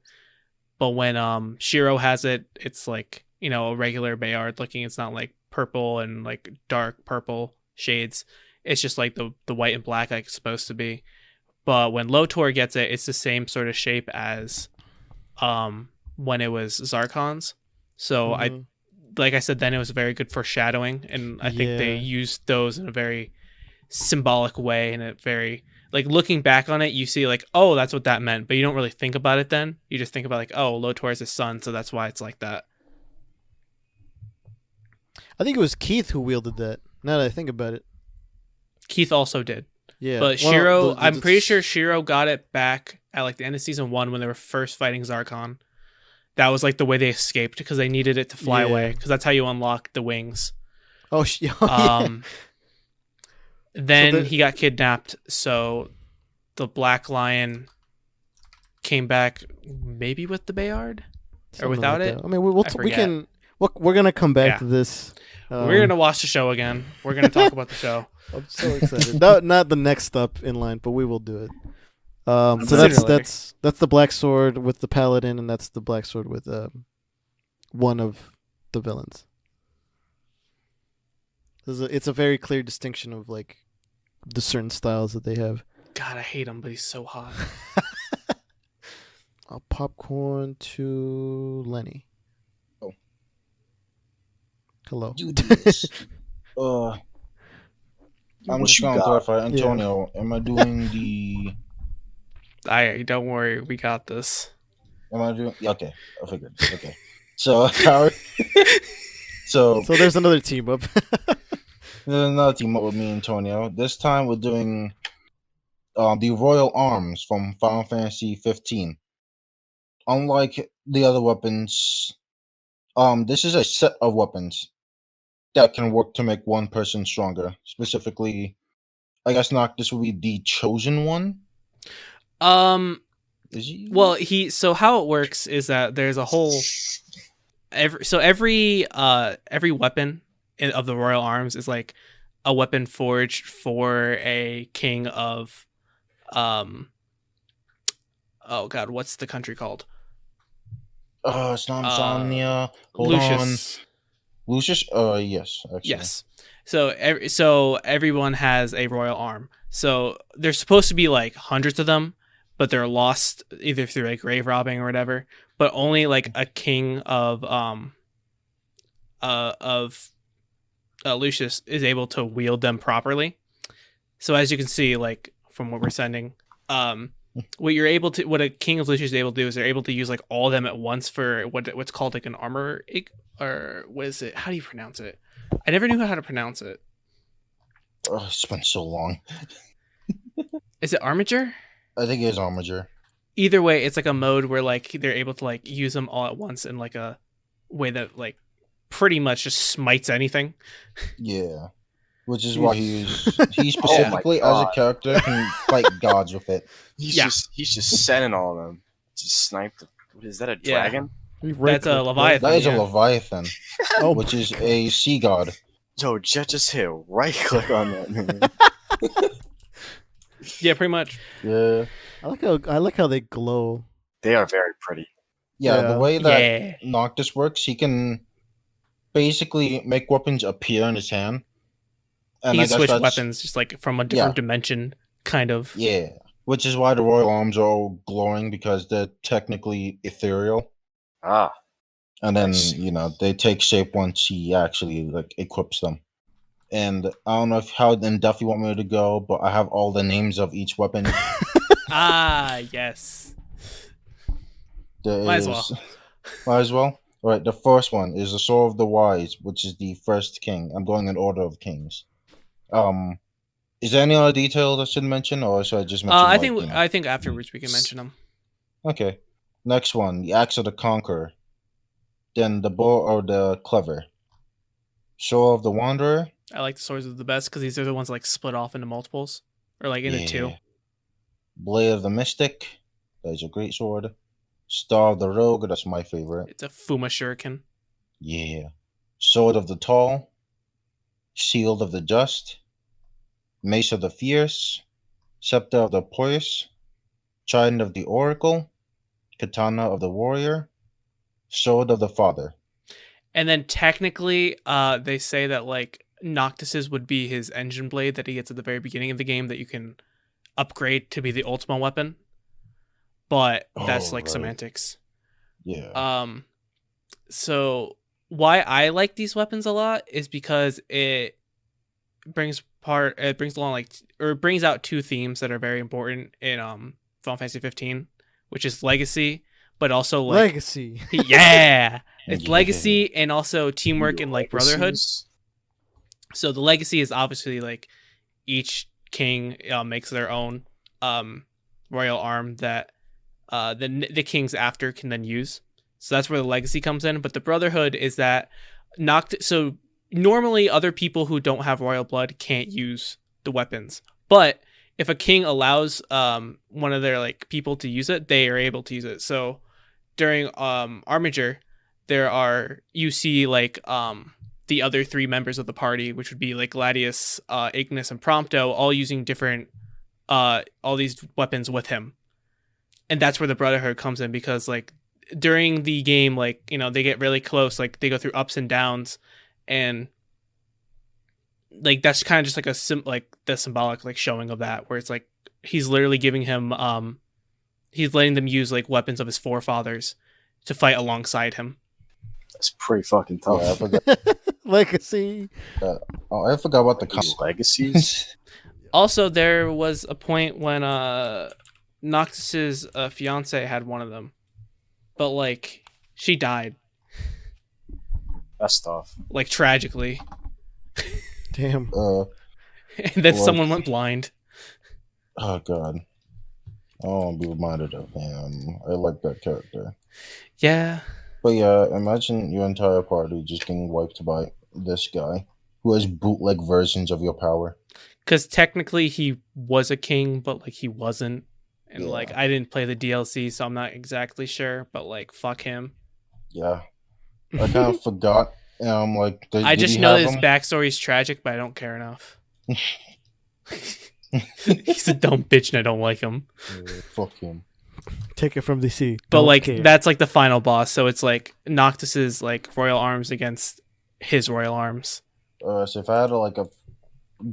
But when Shiro has it, it's like, a regular Bayard looking. It's not like purple and like dark purple shades. It's just like the white and black like it's supposed to be. But when Lotor gets it, it's the same sort of shape as when it was Zarkon's. So like I said, then it was very good foreshadowing, and I think they used those in a very symbolic way, and it very like looking back on it, you see like, oh, that's what that meant, but you don't really think about it then. You just think about like, oh, Lotor is his son, so that's why it's like that. I think it was Keith who wielded that. Now that I think about it, Keith also did. Yeah, but Shiro, I'm pretty sure Shiro got it back at like the end of season 1 when they were first fighting Zarkon. That was like the way they escaped because they needed it to fly away, because that's how you unlock the wings. Then he got kidnapped, so the Black Lion came back maybe with the Bayard or without like it. I mean, we're gonna come back to this. We're gonna watch the show again. We're gonna talk about the show. I'm so excited. Not the next step in line, but we will do it. So that's the black sword with the paladin, and that's the black sword with one of the villains. It's a very clear distinction of like the certain styles that they have. God, I hate him, but he's so hot. I'll popcorn to Lenny. Oh, hello. Do this. I'm just gonna clarify, Antonio. Yeah. Am I doing the? Don't worry, we got this. Am I doing? Okay, I figured. Okay, so so there's another team up. There's another team up with me, Antonio. This time we're doing the Royal Arms from Final Fantasy 15. Unlike the other weapons, this is a set of weapons that can work to make one person stronger. Specifically, I guess this would be the chosen one. Is he? Well, so how it works is that there's a whole every weapon of the Royal Arms is like a weapon forged for a king of oh god, what's the country called? It's not Insomnia. Hold Lucius. on. Lucius? Yes, actually. Yes. So everyone has a royal arm. So there's supposed to be like hundreds of them, but they're lost either through like grave robbing or whatever. But only like a king of Lucius is able to wield them properly. So as you can see, like from what we're sending, what a king of Lucius is able to do is they're able to use like all of them at once for what's called like an armor, or what is it? How do you pronounce it? I never knew how to pronounce it. Oh, it's been so long. Is it armature? I think it is armature. Either way, it's like a mode where like they're able to like use them all at once in like a way that like pretty much just smites anything. Yeah. Which is why he specifically as a character can fight gods with it. He's just sending all of them. Just sniped. What is that, a dragon? That's a Leviathan. That is a Leviathan, which is a sea god. Yo, Jet just hit right click on that, man. Yeah, pretty much. Yeah. I like how they glow. They are very pretty. Yeah, the way that Noctis works, he can basically make weapons appear in his hand. And he can switch weapons just like from a different dimension, kind of. Yeah. Which is why the royal arms are all glowing, because they're technically ethereal. Ah, And I then, see. they take shape once he actually like equips them. And I don't know how in depth you want me to go, but I have all the names of each weapon. Ah, yes. There Might as is well. might as well. All right, the first one is the Sword of the Wise, which is the first king. I'm going in order of kings. Is there any other details I should mention, or should I just mention I think afterwards we can mention them. Okay. Next one, the Axe of the Conqueror. Then the Bow or the Clever. Sword of the Wanderer. I like the swords of the best because these are the ones like split off into multiples or like into two. Blade of the Mystic. That is a great sword. Star of the Rogue. That's my favorite. It's a Fuma Shuriken. Yeah. Sword of the Tall. Shield of the Just. Mace of the Fierce. Scepter of the Pious. Trident of the Oracle. Katana of the Warrior. Sword of the Father. And then technically, they say that like Noctis's would be his engine blade that he gets at the very beginning of the game that you can upgrade to be the ultimate weapon. But that's like right. semantics. Yeah. So why I like these weapons a lot is because it brings along like, or it brings out two themes that are very important in Final Fantasy 15, which is legacy, but also like Legacy. yeah, it's Yeah. legacy and also teamwork and like brotherhood. Legacies? So the legacy is obviously like each king makes their own royal arm that the kings after can then use. So that's where the legacy comes in. But the brotherhood is that so normally other people who don't have royal blood can't use the weapons. But if a king allows one of their like people to use it, they are able to use it. So during Armiger, you see like the other three members of the party, which would be like Gladius, Ignis, and Prompto, all using different all these weapons with him. And that's where the brotherhood comes in, because like during the game, like, you know, they get really close, like they go through ups and downs, and like that's kind of just like like the symbolic like showing of that, where it's like he's literally giving him he's letting them use like weapons of his forefathers to fight alongside him. That's pretty fucking tough. Yeah, I forgot. Legacy. I forgot about the These legacies? Also, there was a point when Noctis's fiance had one of them, but like she died, That's tough. like tragically, Damn. and then Well, someone went blind. Oh god. I don't want to be reminded of him. I like that character. Yeah, But yeah, imagine your entire party just getting wiped by this guy who has bootleg versions of your power. because technically he was a king, but like he wasn't, and Yeah. like I didn't play the DLC, so I'm not exactly sure. But like, fuck him. Yeah. I kind of forgot. Like, I did just he know have his him? backstory is tragic, but I don't care enough. He's a dumb bitch, and I don't like him. Fuck him. Take it from DC. But Don't like care. that's like the final boss, so it's like Noctis's like royal arms against his royal arms. So if I had like a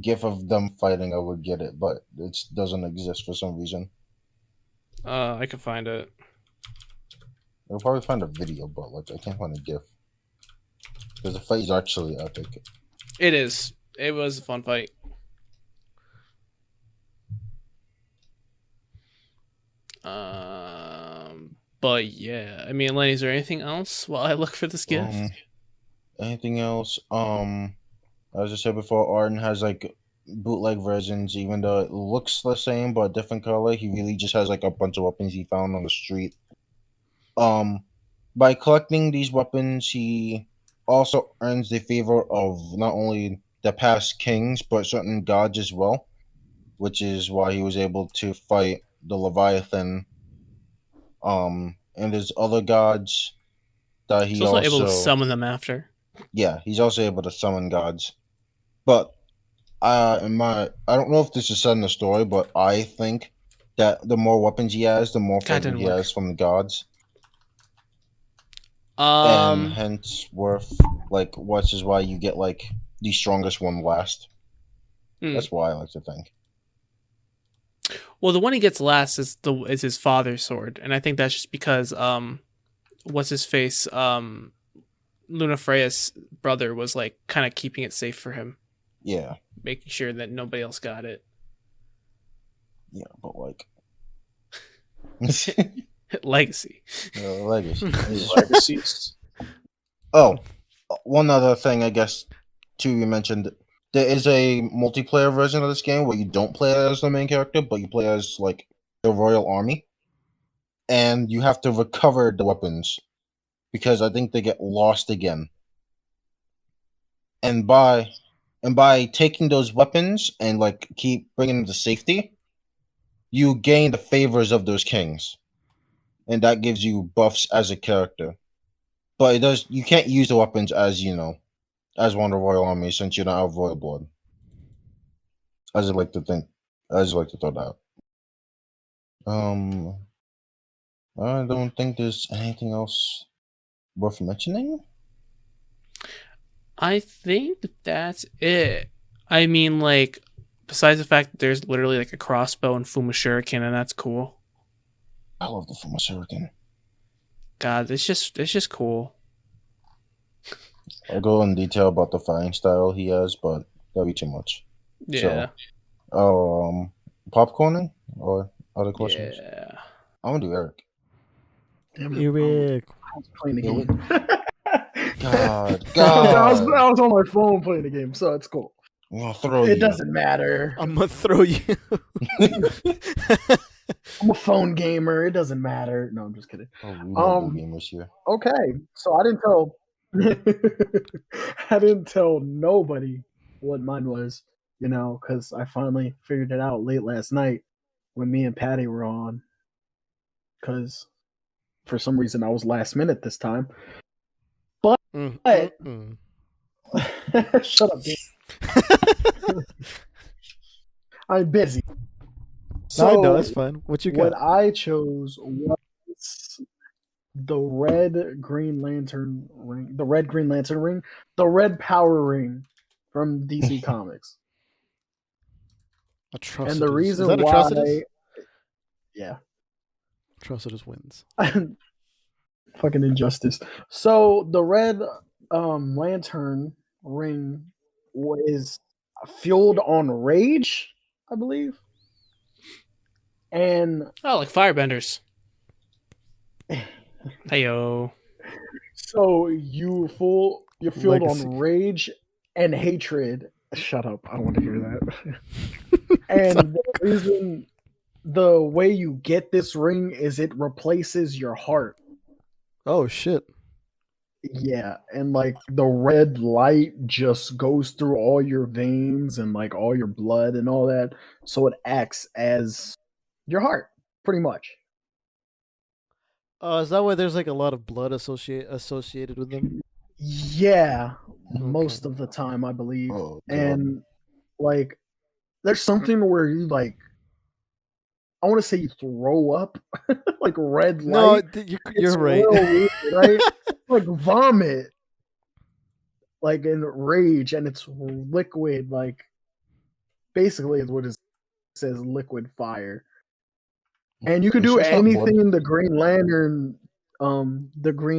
gif of them fighting, I would get it, but it doesn't exist for some reason. I can find it. I'll probably find a video, but like I can't find a gif. Because the fight is actually epic. It is. It was a fun fight. But yeah, I mean, Lenny, is there anything else while I look for this gift? Anything else? As I said before, Arden has like bootleg versions, even though it looks the same but a different color. He really just has like a bunch of weapons he found on the street. By collecting these weapons, he also earns the favor of not only the past kings but certain gods as well, which is why he was able to fight the Leviathan. And there's other gods that He's also able to summon them after. Yeah, he's also able to summon gods. But I don't know if this is said in the story, but I think that the more weapons he has, the more favor he has from the gods. And hence worth like which is why you get like the strongest one last. That's why I like to think. Well, the one he gets last is his father's sword, and I think that's just because what's his face Luna Freya's brother was like kind of keeping it safe for him, Yeah, making sure that nobody else got it. yeah, but like Legacy. legacy. Legacies. Oh, one other thing, I guess, too, you mentioned there is a multiplayer version of this game where you don't play as the main character, but you play as like the Royal Army, and you have to recover the weapons because I think they get lost again. And by taking those weapons and like keep bringing them to safety, you gain the favors of those kings, and that gives you buffs as a character. But it does. You can't use the weapons as as one of the Royal Army since you're not of royal blood. I just like to think. I just like to throw that out. I don't think there's anything else worth mentioning. I think that's it. I mean, like, besides the fact that there's literally like a crossbow and Fuma Shuriken, and that's cool. I love the Fuma Shuriken. God, it's just cool. I'll go in detail about the fighting style he has, but that'll be too much. Yeah. So, popcorning or other questions? Yeah. I'm gonna do Eric. Damn it, Eric. I was playing the Yeah, game. God, I was on my phone playing the game, so it's cool. I'm gonna throw you. It doesn't matter. I'm gonna throw you. I'm a phone gamer. It doesn't matter. No, I'm just kidding. Oh, we mobile gamers here. Okay, so I didn't tell. I didn't tell nobody what mine was, because I finally figured it out late last night when me and Patty were on. Because for some reason I was last minute this time. But shut up, dude. I'm busy. No, I know, that's fine. What you got? What I chose was the red Green Lantern ring, the red power ring from DC Comics. Atrocitus. And the reason Is that why, Atrocitus? yeah, Atrocitus wins. fucking injustice. So the red lantern ring is fueled on rage, I believe. And Oh, like firebenders. Heyo. so you're fueled Legacy. on rage and hatred. Shut up! I don't want to hear that. And the way you get this ring is it replaces your heart. Oh shit. Yeah, and like the red light just goes through all your veins and like all your blood and all that, so it acts as your heart, pretty much. Is that why there's like a lot of blood associated with them? Yeah, Okay. most of the time, I believe. Oh, God. And like, there's something where you like, I want to say you throw up, like red No, light. you're It's right. real weird, right? Like vomit, like in rage, and it's liquid. Like basically, is what it says, liquid fire. And you can do It's just not anything the Green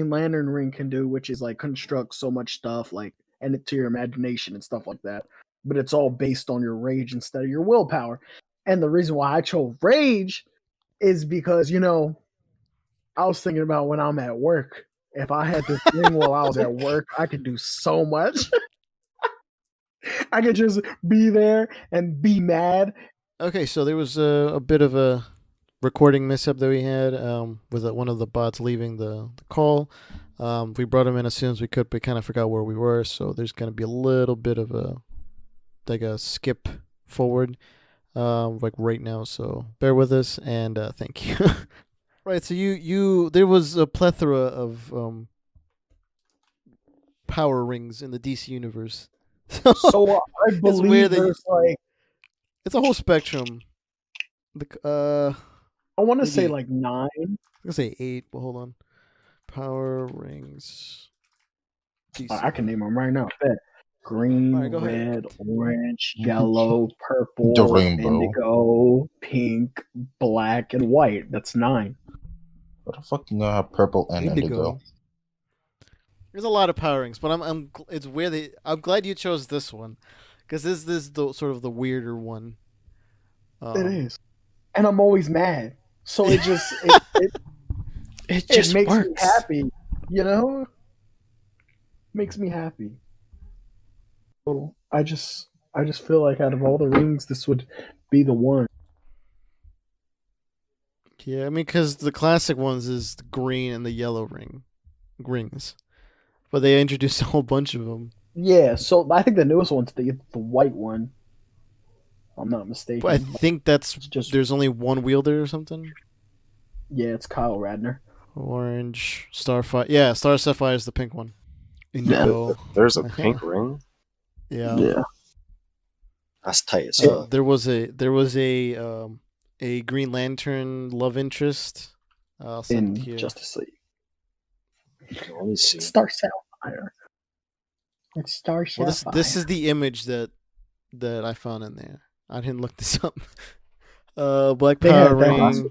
Lantern ring can do, which is like construct so much stuff, like and it to your imagination and stuff like that. But it's all based on your rage instead of your willpower. And the reason why I chose rage is because I was thinking about when I'm at work. If I had this thing while I was at work, I could do so much. I could just be there and be mad. Okay, so there was a bit of a recording mishap that we had with one of the bots leaving the call. We brought him in as soon as we could, but kind of forgot where we were, so there's going to be a little bit of a skip forward like right now, so bear with us and thank you. Right, so you there was a plethora of power rings in the DC universe. So I believe weird that there's like, it's a whole spectrum. I want to say maybe- like 9. I'm gonna say 8, but hold on. Power rings. DC. I can name them right now. Bet. green, Alright, go ahead. red, orange, yellow, purple, The rainbow. indigo, pink, black, and white. That's 9. What the fuck? You have purple and indigo. There's a lot of power rings, but it's weird. I'm glad you chose this one, because this is the sort of the weirder one. It is, and I'm always mad. So it just It just makes works. me happy, you know. Makes me happy. So I just feel like out of all the rings, this would be the one. Yeah, I mean, because the classic ones is the green and the yellow rings, but they introduced a whole bunch of them. Yeah, so I think the newest one's the white one. If I'm not mistaken. But I think that's just there's only one wielder or something. yeah, it's Kyle Radner. Orange, Starfire. Yeah, Star Sapphire is the pink one. Indigo. There's a pink ring. Yeah. That's tight as fuck. There was a Green Lantern love interest. I'll send it In here. Justice League. Let me see. Star Sapphire. It's Star Well, Sapphire. this is the image that I found in there. I didn't look this up. Black They Power had that Ring, last-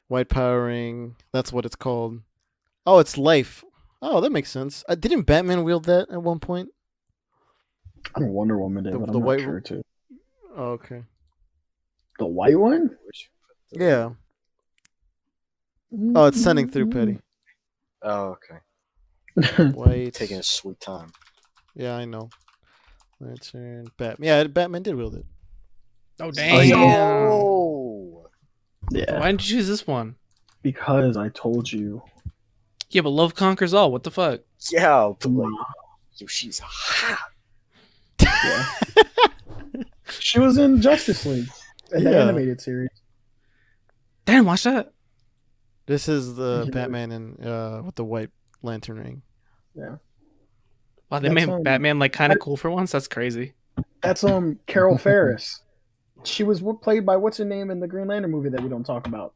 White Power Ring. That's what it's called. Oh, it's Life. Oh, that makes sense. Didn't Batman wield that at one point? I don't Wonder Woman did, The- but the I'm white- not sure too. Oh, okay. The white one? Yeah. Oh, it's sending through, Petty. Oh, okay. White. Taking a sweet time. Yeah, I know. Lantern. Batman. Yeah, Batman did wield it. Oh damn! Oh, Yeah, Why didn't you choose this one? because I told you. Yeah, but love conquers all. What the fuck? yeah, but like, yo, she's hot. Yeah. She was in Justice League in the Yeah. animated series. Damn, watch that. This is the Yeah. Batman and with the white lantern ring. Yeah, Wow, they That's, made Batman like kind of cool for once. That's crazy. that's Carol Ferris. She was played by what's her name in the Green Lantern movie that we don't talk about.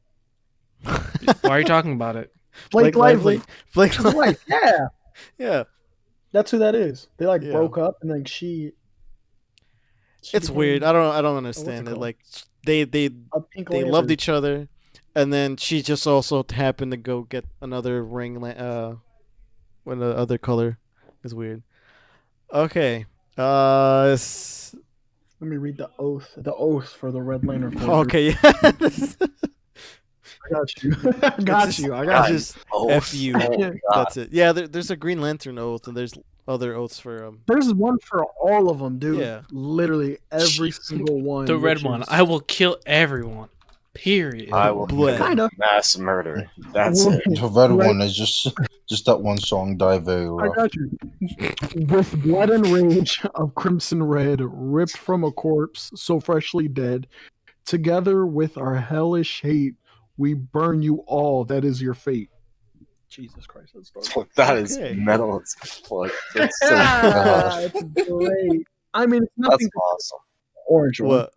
Why are you talking about it? Blake Lively. Blake She's white. Yeah, Yeah. that's who that is. They Yeah. broke up, and then she It's became weird. I don't it understand it. called? Like they a Pink they Lantern. loved each other, and then she just also happened to go get another ring. When the other color is weird. Okay. Let me read the oath. The oath for the Red Lantern Corps. Okay. Yeah. I got you. I got you. I got you. Just Oh, F you. oh, Yeah. God. That's it. Yeah. There's a Green Lantern oath, and there's other oaths for There's one for all of them, dude. Yeah. Literally every single one. The red which one. is- I will kill everyone. Period. I will Blood. Kinda. mass murder. That's it. The red Right. one is just that one song, Die Very I Rough. got you. With blood and rage of crimson red, ripped from a corpse so freshly dead, together with our hellish hate, we burn you all. That is your fate. Jesus Christ, that's dark. That is Okay. metal as fuck. That's so It's great. I mean, it's That's nothing. awesome. Orange one. what?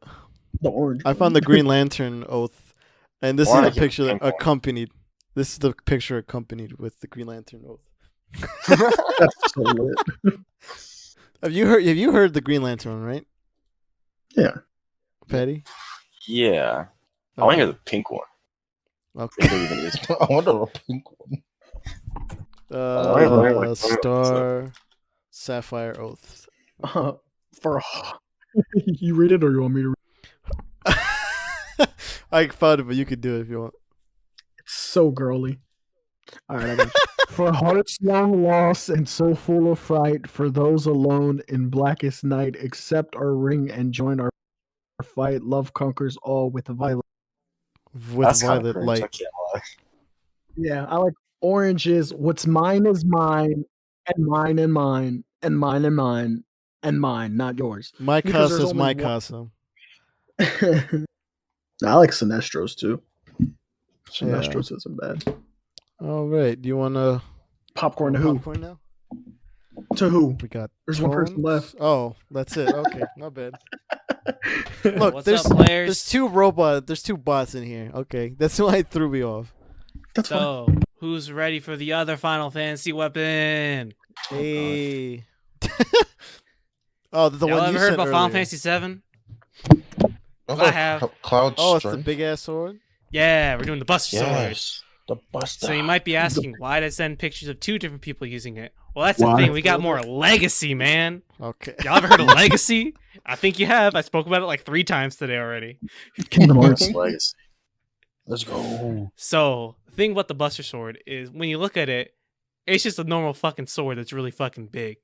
The orange. I found the Green Lantern oth, and this Wanna is the get picture the that pink one. accompanied. This is the picture accompanied with the Green Lantern oath. That's so lit. Have you heard the Green Lantern one, right? Yeah. Patty? Yeah. I want to hear the pink one. Okay. If there even is. I wonder a pink one. wait. Star Sapphire Oath. For you read it or you want me to read I found it, but you could do it if you want. It's so girly. All right, I got you. For hearts long lost and so full of fright, for those alone in blackest night, accept our ring and join our fight. Love conquers all with violet. With That's kind of violet cringe. light. I can't lie. Yeah, I like orange is what's mine is mine, and mine and mine, and mine and mine, and mine, not yours. My Because casa there's is my only one- casa. I like Sinestros too. Sinestros isn't bad. All right. Do you want to Popcorn to who? popcorn now? To who? We got. There's one person tones. left. Oh, that's it. Okay, not bad. Look, What's there's up, players? there's two bots in here. Okay, that's why it threw me off. That's fine. So, who's ready for the other Final Fantasy weapon? Hey. Oh, the Y'all one ever you heard said about Final earlier. Fantasy 7? Oh, I have. Cloud Oh, it's the Strike. big ass sword. Yeah, we're doing the Buster Sword. Yes, the Buster. So you might be asking, why did I send pictures of 2 different people using it? Well, that's the Why? thing. We got more Legacy, man. Okay. Y'all ever heard of Legacy? I think you have. I spoke about it like 3 times today already. Kingdom Hearts. It's legacy. Let's go. So, the thing about the Buster Sword is when you look at it, it's just a normal fucking sword that's really fucking big.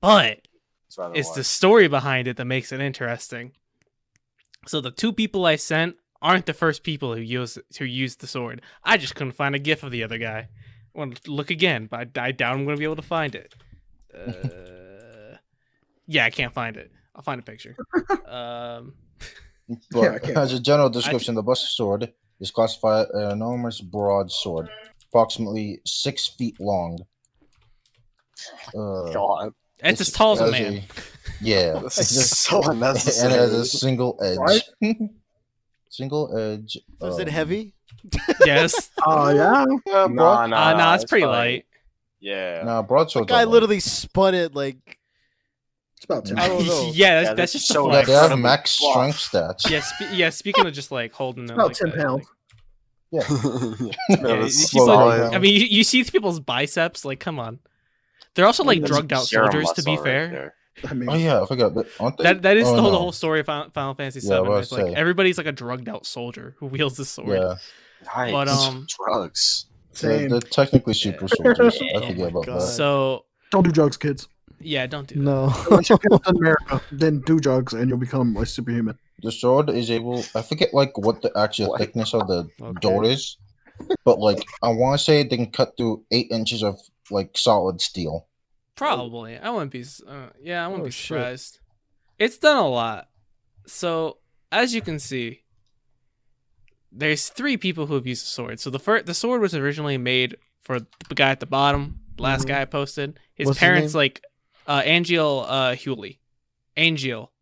But It's rather it's the large. story behind it that makes it interesting. So the 2 people I sent aren't the first people who used the sword. I just couldn't find a gif of the other guy. I want to look again, but I doubt I'm going to be able to find it. Yeah, I can't find it. I'll find a picture. But Yeah, I can't- as a general description, the Buster Sword is classified an enormous broadsword, approximately 6 feet long. God, It's as tall as a has man. Yeah. this is so And it has unnecessary. a single edge. Single edge. So is it heavy? Yes. Oh yeah. Yeah, Nah, Nah, it's pretty fine. light. Yeah. Nah, broadswords. Guy are light. literally spun it like It's about 10. I don't know. Yeah, Yeah, that's just the so Yeah, flex. they have incredibly max fluff. strength stats. Yeah, speaking of just like holding It's them about like 10 that, pounds. Yeah. Yeah, it's these people- solid. I mean, you see people's biceps. Like, come on. They're also like That's drugged out Pure soldiers. To be muscle right fair, there. I mean, Oh yeah, I forgot. Aren't they? that is Oh, the no. whole story of Final Fantasy Yeah, I VII. was It's like say. everybody's like a drugged out soldier who wields the sword. Yeah, Nice. But, drugs. same. they're technically super soldiers. I Oh forget my about God. that. So Don't do drugs, kids. yeah, don't do that. no. Once you get to America, then do drugs and you'll become a superhuman. The sword is able. I forget like what the actual What? thickness of the Okay. door is, but like I want to say they can cut through 8 inches of like solid steel. Probably. I wouldn't be. Yeah, I wouldn't Oh, be shit. surprised. It's done a lot. So as you can see, there's 3 people who have used the sword. So the sword was originally made for the guy at the bottom, the last Mhm. guy I posted. His What's his parents name? like Angeal Hewley. Angel.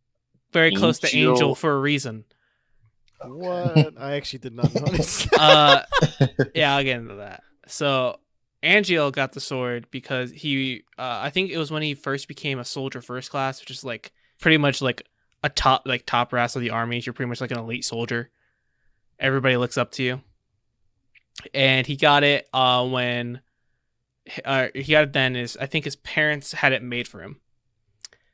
Very close to Angel. Angel for a reason. What? I actually did not notice. Yeah, I'll get into that. So Angeal got the sword because he I think it was when he first became a soldier first class, which is like pretty much like a top brass of the army. You're pretty much like an elite soldier. Everybody looks up to you. And he got it when he got it then I think his parents had it made for him.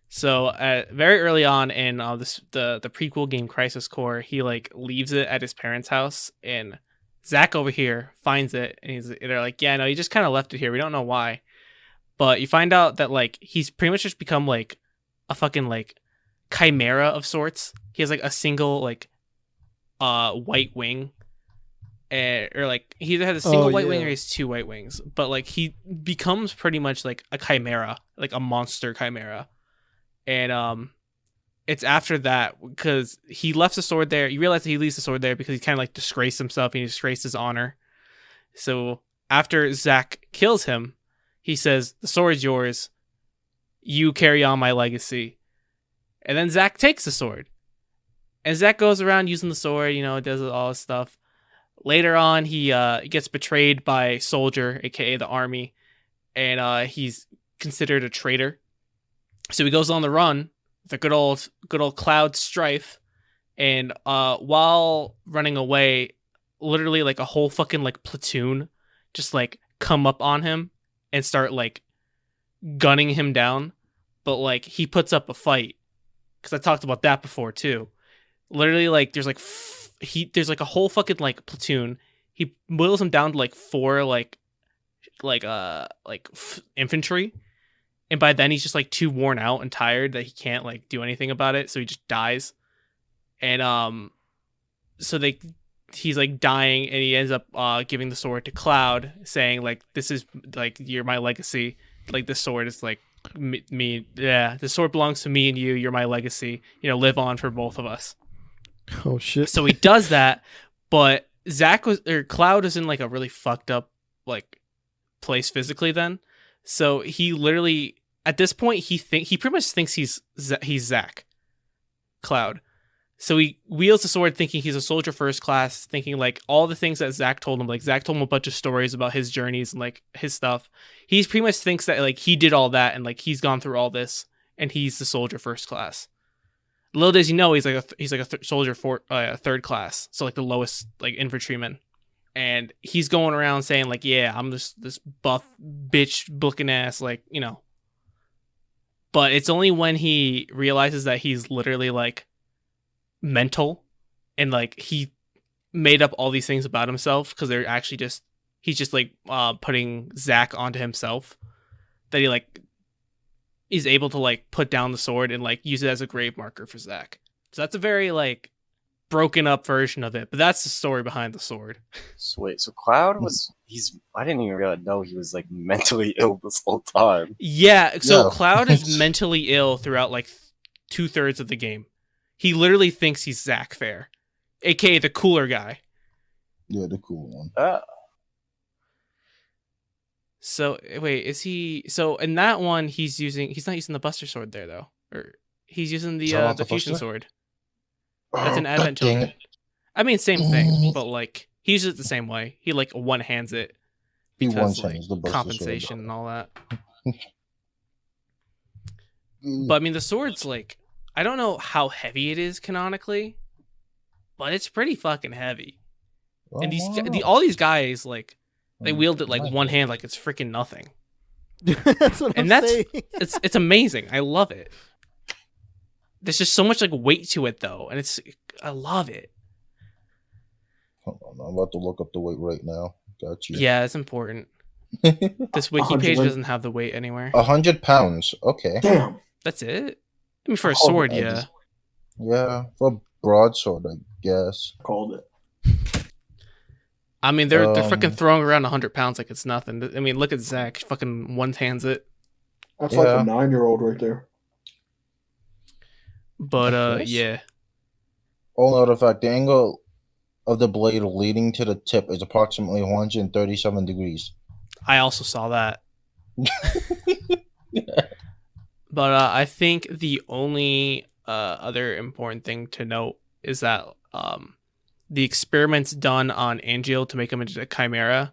So very early on in the prequel game Crisis Core, he like leaves it at his parents' house, and Zach over here finds it, and they're like, yeah, no, you just kind of left it here. We don't know why, but you find out that like he's pretty much just become like a fucking like chimera of sorts. He has like a single like white wing, or like he either has a single white wing or he has 2 white wings. But like he becomes pretty much like a chimera, like a monster chimera. And it's after that because he left the sword there. You realize that he leaves the sword there because he kind of like disgraced himself and he disgraced his honor. So after Zack kills him, he says, "The sword's yours. You carry on my legacy." And then Zack takes the sword. And Zack goes around using the sword, does all this stuff. Later on, he gets betrayed by Soldier, aka the army, and he's considered a traitor. So he goes on the run, the good old Cloud Strife, and while running away, literally like a whole fucking like platoon just like come up on him and start like gunning him down. But like he puts up a fight, because I talked about that before too. Literally like there's like there's like a whole fucking like platoon. He whittles him down to like 4 infantry. And by then he's just like too worn out and tired that he can't like do anything about it, so he just dies. And so he's like dying, and he ends up giving the sword to Cloud, saying like, "This is like you're my legacy. Like this sword is like me. Yeah, the sword belongs to me and you. You're my legacy. Live on for both of us." Oh shit. So he does that, but Cloud was in like a really fucked up like place physically then. So he literally, at this point, he pretty much thinks he's Zack, Cloud. So he wields the sword thinking he's a soldier first class, thinking like all the things that Zack told him. Like Zack told him a bunch of stories about his journeys and like his stuff. He pretty much thinks that like he did all that and like he's gone through all this and he's the soldier first class. Little does he know he's like a soldier for third class, so like the lowest like infantryman. And he's going around saying like, yeah, I'm just this buff bitch looking ass, like, you know. But it's only when he realizes that he's literally like mental and like he made up all these things about himself because they're actually just he's just like putting Zack onto himself, that he like is able to like put down the sword and like use it as a grave marker for Zack. So that's a very like broken up version of it, but that's the story behind the sword. So wait, so Cloud I didn't even realize he was like mentally ill this whole time. Yeah, so Yeah. Cloud is mentally ill throughout like 2/3 of the game. He literally thinks he's Zack Fair, aka the cooler guy. Yeah, the cool one. So wait, is he? So in that one, he's not using the Buster Sword there though, or he's using Is that not the the fusion Buster? sword. That's an Oh, advent God dang token. it. I mean, same thing, but like he uses it the same way. He like one hands it He because one-hands the like Buster compensation Sword. and all that. But I mean, the sword's like I don't know how heavy it is canonically, but it's pretty fucking heavy. And all these guys like they wield it like one hand like it's freaking nothing. That's what And I'm that's saying. it's amazing. I love it. There's just so much like weight to it though, and I love it. Hold on, I'm about to look up the weight right now. Got you. Yeah, it's important. This wiki 100 page weight. doesn't have the weight anywhere. 100 pounds. Okay. Damn. That's it. I mean, for a Oh, sword, I yeah. just- Yeah, for broadsword, I guess. Called it. I mean, they're freaking Um, throwing around 100 pounds like it's nothing. I mean, look at Zack. Fucking one hands it. That's like Yeah. a 9-year-old right there. But Yes. yeah. All note of fact, the angle of the blade leading to the tip is approximately 137 degrees. I also saw that. But I think the only other important thing to note is that the experiments done on Angel to make him into a Chimera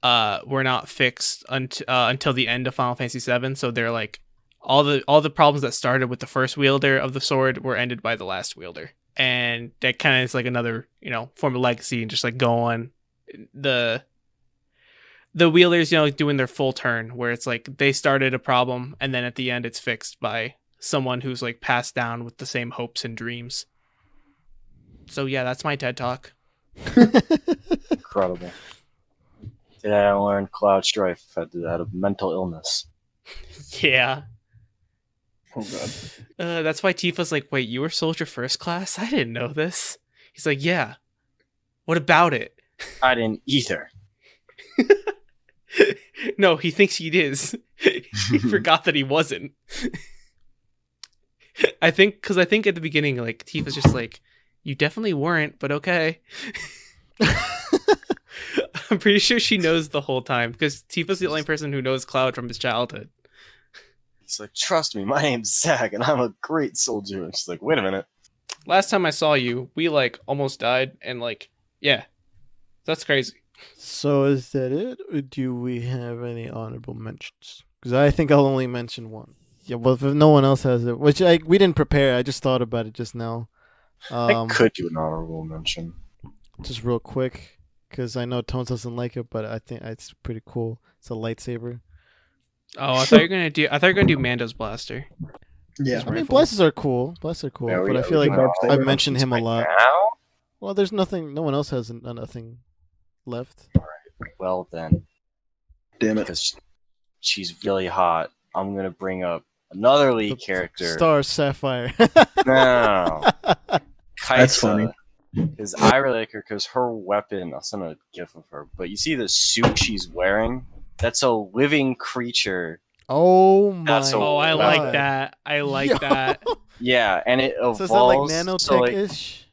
were not fixed until the end of Final Fantasy VII. So they're like all the problems that started with the first wielder of the sword were ended by the last wielder, and that kind of is like another form of legacy and just like go on the wielders, doing their full turn where it's like they started a problem and then at the end it's fixed by someone who's like passed down with the same hopes and dreams. So yeah, that's my TED Talk. Incredible. Today I learned Cloud Strife had a mental illness. Yeah. Oh god. That's why Tifa's like, wait, you were soldier first class? I didn't know this. He's like, yeah. What about it? I didn't either. No, he thinks he is. He forgot that he wasn't. I think at the beginning, like, Tifa's just like, you definitely weren't, but okay. I'm pretty sure she knows the whole time because Tifa's the only person who knows Cloud from his childhood. He's like, trust me, my name's Zack, and I'm a great soldier. And she's like, wait a minute. Last time I saw you, we like almost died, and like, yeah, that's crazy. So is that it, or do we have any honorable mentions? Because I think I'll only mention one. Yeah, well, if no one else has it, which we didn't prepare, I just thought about it just now. I could do an honorable mention. Just real quick, because I know Tones doesn't like it, but I think it's pretty cool. It's a lightsaber. Oh, I thought you were gonna do Mando's blaster. Yeah. His I mean, rifle. blasters are cool. Blasters are cool, Yeah, but I we feel like can all- I've mentioned him a Right lot. now? Well, there's nothing. No one else has nothing left. Well then, Damn it. because she's really hot, I'm gonna bring up another lead The character. Star Sapphire. No. That's funny. Because I really like her because her weapon, I'll send a gif of her, but you see the suit she's wearing? That's a living creature. Oh my! That's a- Oh, I God. like that. I like Yo. that. Yeah, and it evolves. So is that like so, like, nanotech-ish?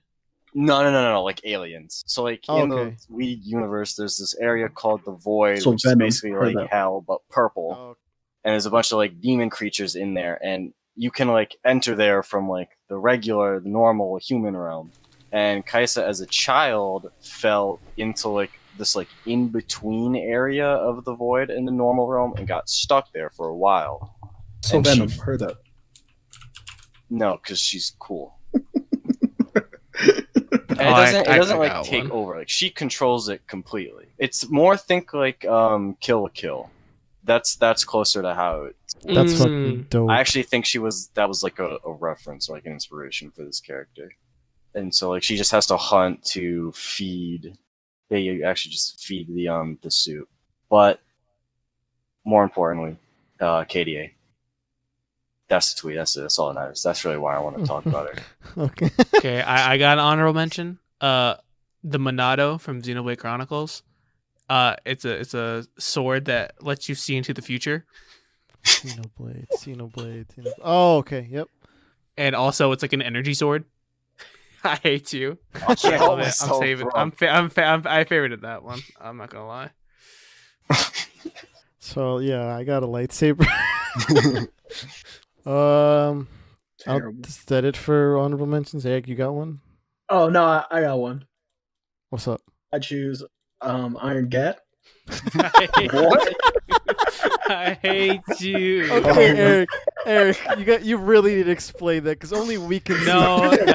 No, like aliens. So like Oh, in okay. the Weed universe, there's this area called the Void, So which Venom, is basically heard like that. hell but purple. Oh, And there's a bunch of like demon creatures in there, and you can like enter there from like the normal human realm. And Kaisa, as a child, fell into like this like in between area of the Void and the normal realm, and got stuck there for a while. So And Venom, she- heard that. No, because she's cool. And Oh, it doesn't I like got take one. over. Like she controls it completely. It's more think like Kill la Kill. That's closer to how it. That's Mm. fucking dope. I actually think that was like a reference, or like an inspiration for this character. And so like she just has to hunt to feed. They actually just feed the suit. But more importantly, KDA. That's the tweet. That's it. That's all that matters. That's really why I want to talk about her. Okay. Okay, I got an honorable mention. The Monado from Xenoblade Chronicles. It's a sword that lets you see into the future, Xenoblade. Oh, okay. Yep. and also it's like an energy sword. I hate you. I can't I help love it. I'm myself, saving. bro. I favorited that one. I'm not gonna lie. So yeah, I got a lightsaber. Is Terrible. that it for honorable mentions? Eric, you got one? Oh no, I got one. What's up? I choose Iron Gat. I hate you. Okay, Eric, you really need to explain that because only we can. No. Okay.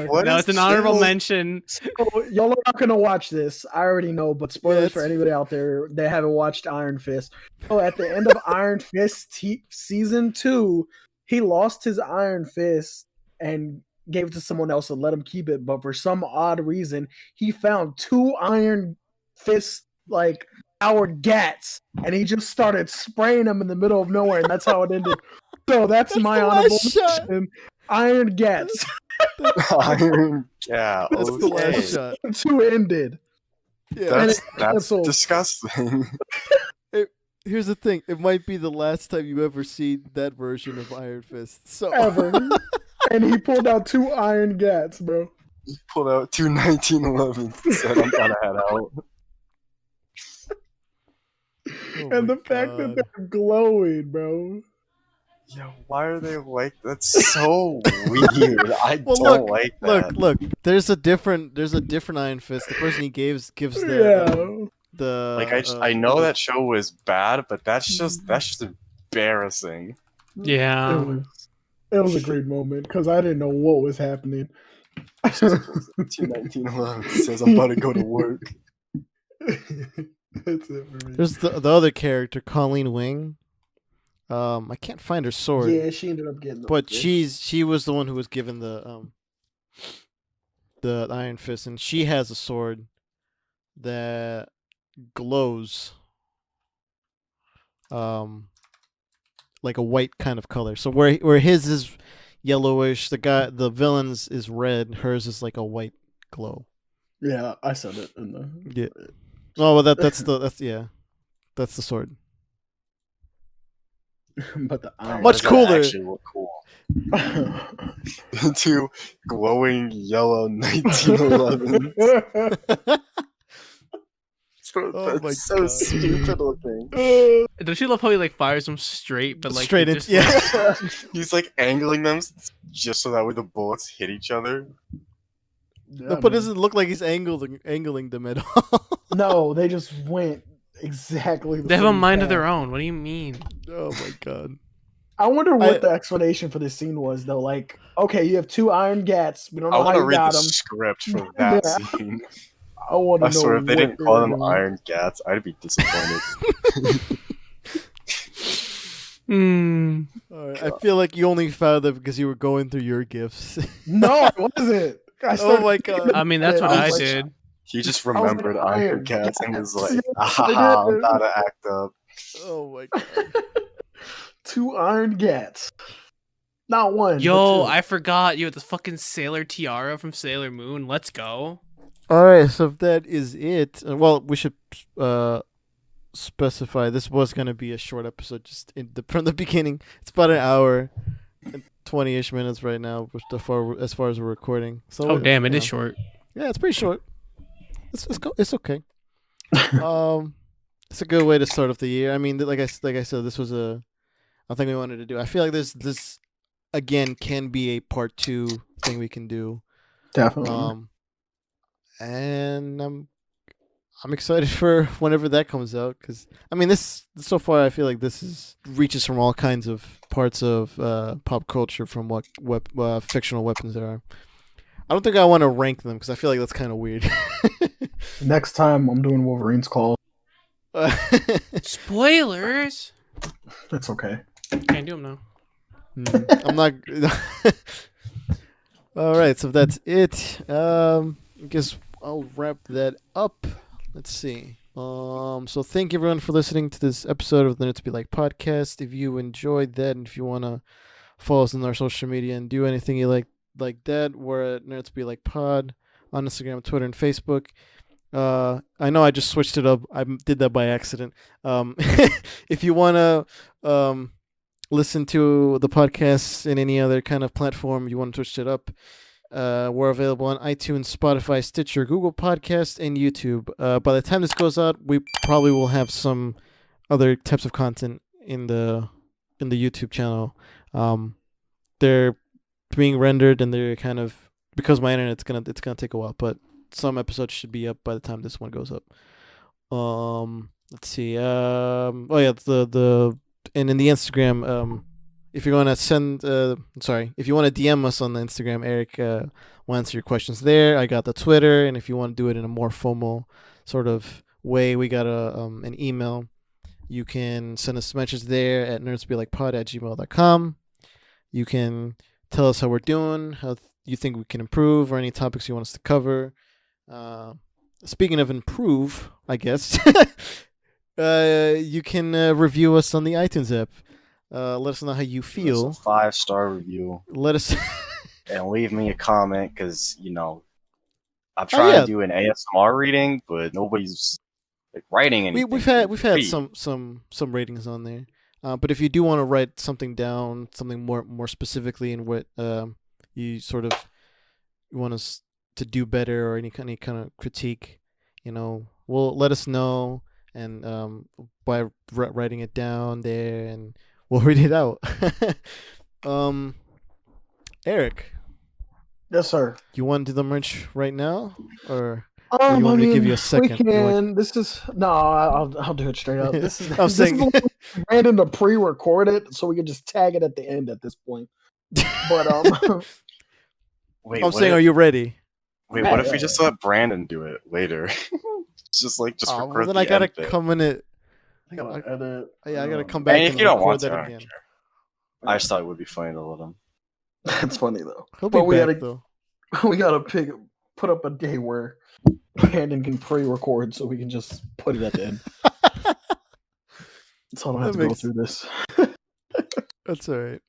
What No, is it's an honorable this? mention. So, y'all are not gonna watch this. I already know, but spoilers Yeah, for it's- anybody out there that haven't watched Iron Fist. So at the end of Iron Fist season 2, he lost his Iron Fist and gave it to someone else and let him keep it. But for some odd reason, he found 2 Iron Fist like our gats, and he just started spraying them in the middle of nowhere, and that's how it ended. So that's my the honorable last shot. mention. Iron Gats. Iron Gat. That's the okay. last shot. 2 ended. Yeah. That's canceled. disgusting. Here's the thing: it might be the last time you ever see that version of Iron Fist. So Ever. And he pulled out 2 Iron Gats, bro. He pulled out 2 1911s and said, "I'm gonna head out." Oh And my the fact that God. they're glowing, bro. Yeah, why are they like? That's so weird. I Well, don't like that. Look. There's a different Iron Fist. The person he gives Yeah. the Like I know that show was bad, but that's just embarrassing. Yeah. It was a great moment because I didn't know what was happening. 2 1911 says, "I'm about to go to work." That's it for me. There's the other character, Colleen Wing. I can't find her sword. Yeah, she ended up getting the But fist. she was the one who was given the Iron Fist, and she has a sword that glows like a white kind of color. So where his is yellowish, the villain's is red, hers is like a white glow. Yeah, I said it in the Yeah. Oh well, that's the sword. but the iron Much Does that cooler. Actually look cool. 2 glowing yellow 1911. Oh my That's so God. stupid looking. Don't you love how he like fires them straight, but like Straight it into just, He's like angling them just so that way the bullets hit each other. Yeah, But it man. doesn't look like he's angling them at all. No, they just went exactly the They have a same mind of path. their own. What do you mean? Oh my God. I wonder what the explanation for this scene was, though. Like, okay, you have 2 Iron Gats. We don't I know how want to you read got the them. script for that Yeah. scene. I want to I know. swear, if they what didn't they call were them doing. Iron Gats, I'd be disappointed. All right. I feel like you only found them because you were going through your gifts. No, I wasn't. I Oh started my thinking God. I mean, that's what I I was like, did. He just I was like, remembered Iron Iron Gats and was Gats. like, Yes, "Ah, I I'm did. about to act up." Oh my God. 2 Iron Gats. Not one. Yo, but 2. I forgot you had the fucking Sailor Tiara from Sailor Moon. Let's go. All right. So if that is it, well, we should specify this was going to be a short episode just from the beginning. It's about an hour and 20-ish minutes right now as far as we're recording. So Oh damn, it you is know. short. Yeah, it's pretty short. It's okay. It's a good way to start off the year. I mean, like I said, this was a thing we wanted to do. I feel like this again can be a part 2 thing we can do. Definitely. And I'm excited for whenever that comes out because I mean this so far I feel like this reaches from all kinds of parts of pop culture from what fictional weapons there are. I don't think I want to rank them because I feel like that's kind of weird. Next time I'm doing Wolverine's Call. Spoilers. It's okay. Can't do them now. I'm not. All right, so that's it. I guess I'll wrap that up. Let's see. So thank you everyone for listening to this episode of the Nerds Be Like podcast. If you enjoyed that, and if you wanna follow us on our social media and do anything you like that, we're at Nerds Be Like Pod on Instagram, Twitter, and Facebook. I know I just switched it up. I did that by accident. If you wanna listen to the podcast in any other kind of platform, you want to switch it up. We're available on iTunes, Spotify, Stitcher, Google Podcasts, and YouTube. By the time this goes out, we probably will have some other types of content in the YouTube channel. They're being rendered, and they're kind of because my internet's it's gonna take a while, but some episodes should be up by the time this one goes up. Let's see. Oh yeah, the and in the Instagram, if you're going to send, if you want to DM us on the Instagram, Eric will answer your questions there. I got the Twitter, and if you want to do it in a more formal sort of way, we got an email. You can send us messages there at nerdsbelikepod@gmail.com. You can tell us how we're doing, how you think we can improve, or any topics you want us to cover. Speaking of improve, I guess, you can review us on the iTunes app. Let us know how you feel. 5-star review. Let us and leave me a comment because I'm trying to do an ASMR reading, but nobody's writing anything. We've had some ratings on there, but if you do want to write something down, something more specifically in what you sort of want us to do better, or any kind of critique, we'll let us know, and by writing it down there, and we'll read it out. Eric. Yes, sir. You want to do the merch right now, or you want me to give you a second? We can. I'll do it straight up. This is. I'm saying Brandon to pre-record it, so we can just tag it at the end at this point. But wait. I'm saying, are you ready? Wait, what if we just let Brandon do it later? just record. Well, then I gotta come in it. I gotta edit. Yeah, I gotta come back. And if you don't want that to, again. I just thought it would be funny to let him. That's funny though. He'll be back, though. We gotta put up a day where Brandon can pre-record, so we can just put it at the end. So I don't have to go through this. That's all right.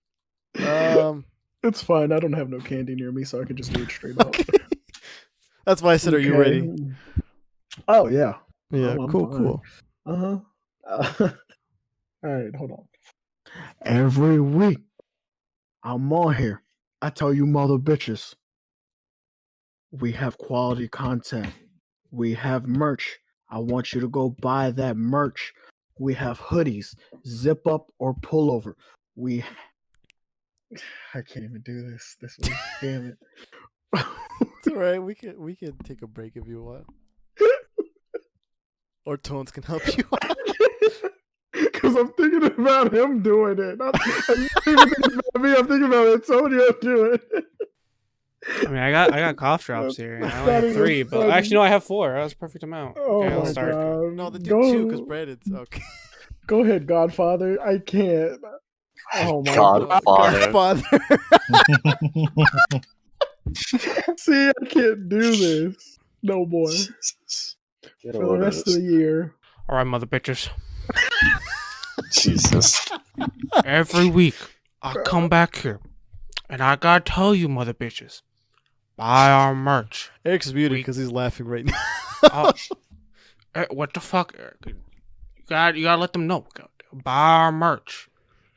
It's fine. I don't have no candy near me, so I can just do it straight up. That's why I said, "Are you ready?" Oh yeah. Yeah. Cool. All right, hold on. Every week, I'm on here. I tell you, mother bitches, we have quality content. We have merch. I want you to go buy that merch. We have hoodies, zip up or pullover. I can't even do this. This week, damn it. It's all right. We can take a break if you want, or Tones can help you out. Because I'm thinking about him doing it. I'm thinking about me. I'm thinking about Antonio doing it. I mean, I got cough drops here. I only have 3, but actually, no, I have 4. That was a perfect amount. Oh okay, my I'll start. God. No, the dude 2 because Brandon's okay. Go ahead, Godfather. I can't. Oh my Godfather. See, I can't do this no more. For the rest of the year. All right, mother bitches. Jesus. Every week, I come back here, and I gotta tell you, mother bitches, buy our merch. Eric's muted because he's laughing right now. What the fuck, Eric? You gotta let them know. Buy our merch.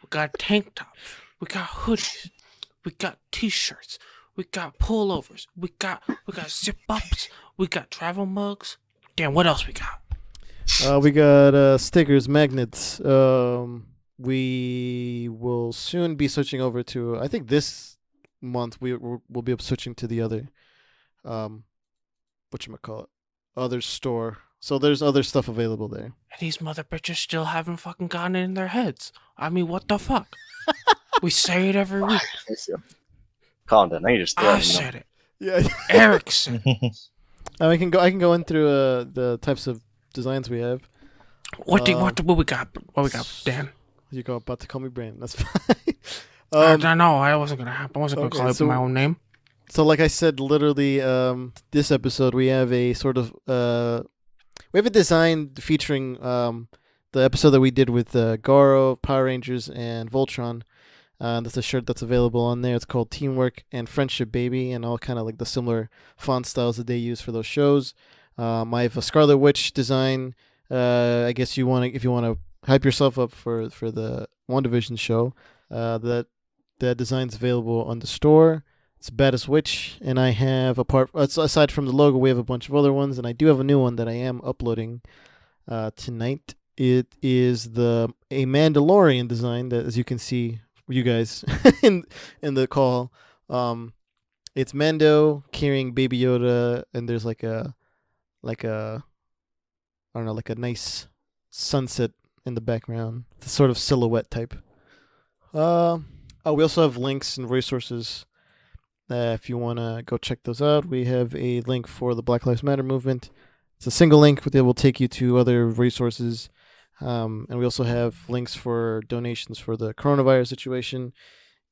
We got tank tops. We got hoodies. We got t-shirts. We got pullovers. We got zip ups. We got travel mugs. Damn, what else we got? We got stickers, magnets. We will soon be switching over to. I think this month we'll be switching to the other, whatchamacallit, other store So there's other stuff available there. And these mother bitches still haven't fucking gotten it in their heads. I mean, what the fuck? We say it every week. Calm down. Now you just I said it. Yeah. Eric said it. I can go in through the types of designs we have. What we got? What we got, Dan? You go about to call me Brandon. That's fine. I know. I wasn't gonna happen. I wasn't gonna call you by my own name. So, like I said, literally, this episode we have a sort of we have a design featuring the episode that we did with Garo, Power Rangers, and Voltron. That's a shirt that's available on there. It's called Teamwork and Friendship Baby, and all kind of like the similar font styles that they use for those shows. I have a Scarlet Witch design. I guess if you want to hype yourself up for the WandaVision show, that design's available on the store. It's Baddest Witch, and I have aside from the logo, we have a bunch of other ones, and I do have a new one that I am uploading tonight. It is a Mandalorian design that, as you can see, you guys in the call, it's Mando carrying Baby Yoda, and there's like a I don't know, like a nice sunset in the background. It's a sort of silhouette type. We also have links and resources. If you want to go check those out, we have a link for the Black Lives Matter movement. It's a single link that will take you to other resources. And we also have links for donations for the coronavirus situation.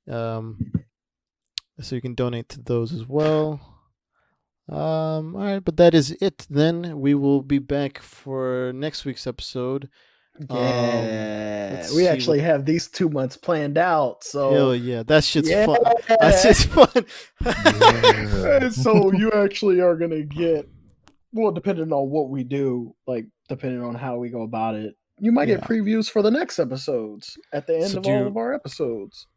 So you can donate to those as well. All right, but that is it then. We will be back for next week's episode. Yeah, we actually have these 2 months planned out. So hell yeah, that shit's fun. That shit's fun. Yeah. So you actually are gonna get, well, depending on what we do, like depending on how we go about it, you might get previews for the next episodes at the end of all of our episodes.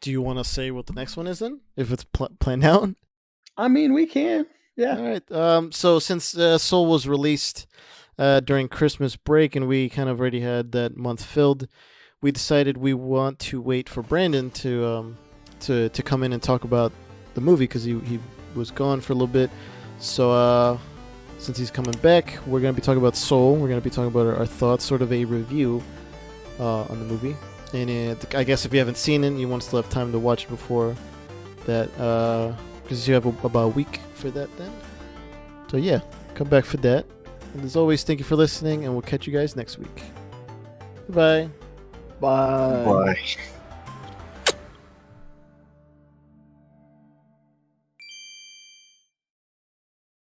Do you want to say what the next one is then, if it's planned out? I mean, we can. Yeah. All right. So since Soul was released during Christmas break, and we kind of already had that month filled, we decided we want to wait for Brandon to come in and talk about the movie, because he was gone for a little bit. So since he's coming back, we're going to be talking about Soul. We're going to be talking about our thoughts, sort of a review on the movie. And I guess if you haven't seen it, you want to still have time to watch it before that, because you have about a week for that then. So yeah, come back for that. And as always, thank you for listening, and we'll catch you guys next week. Goodbye. Bye. Bye.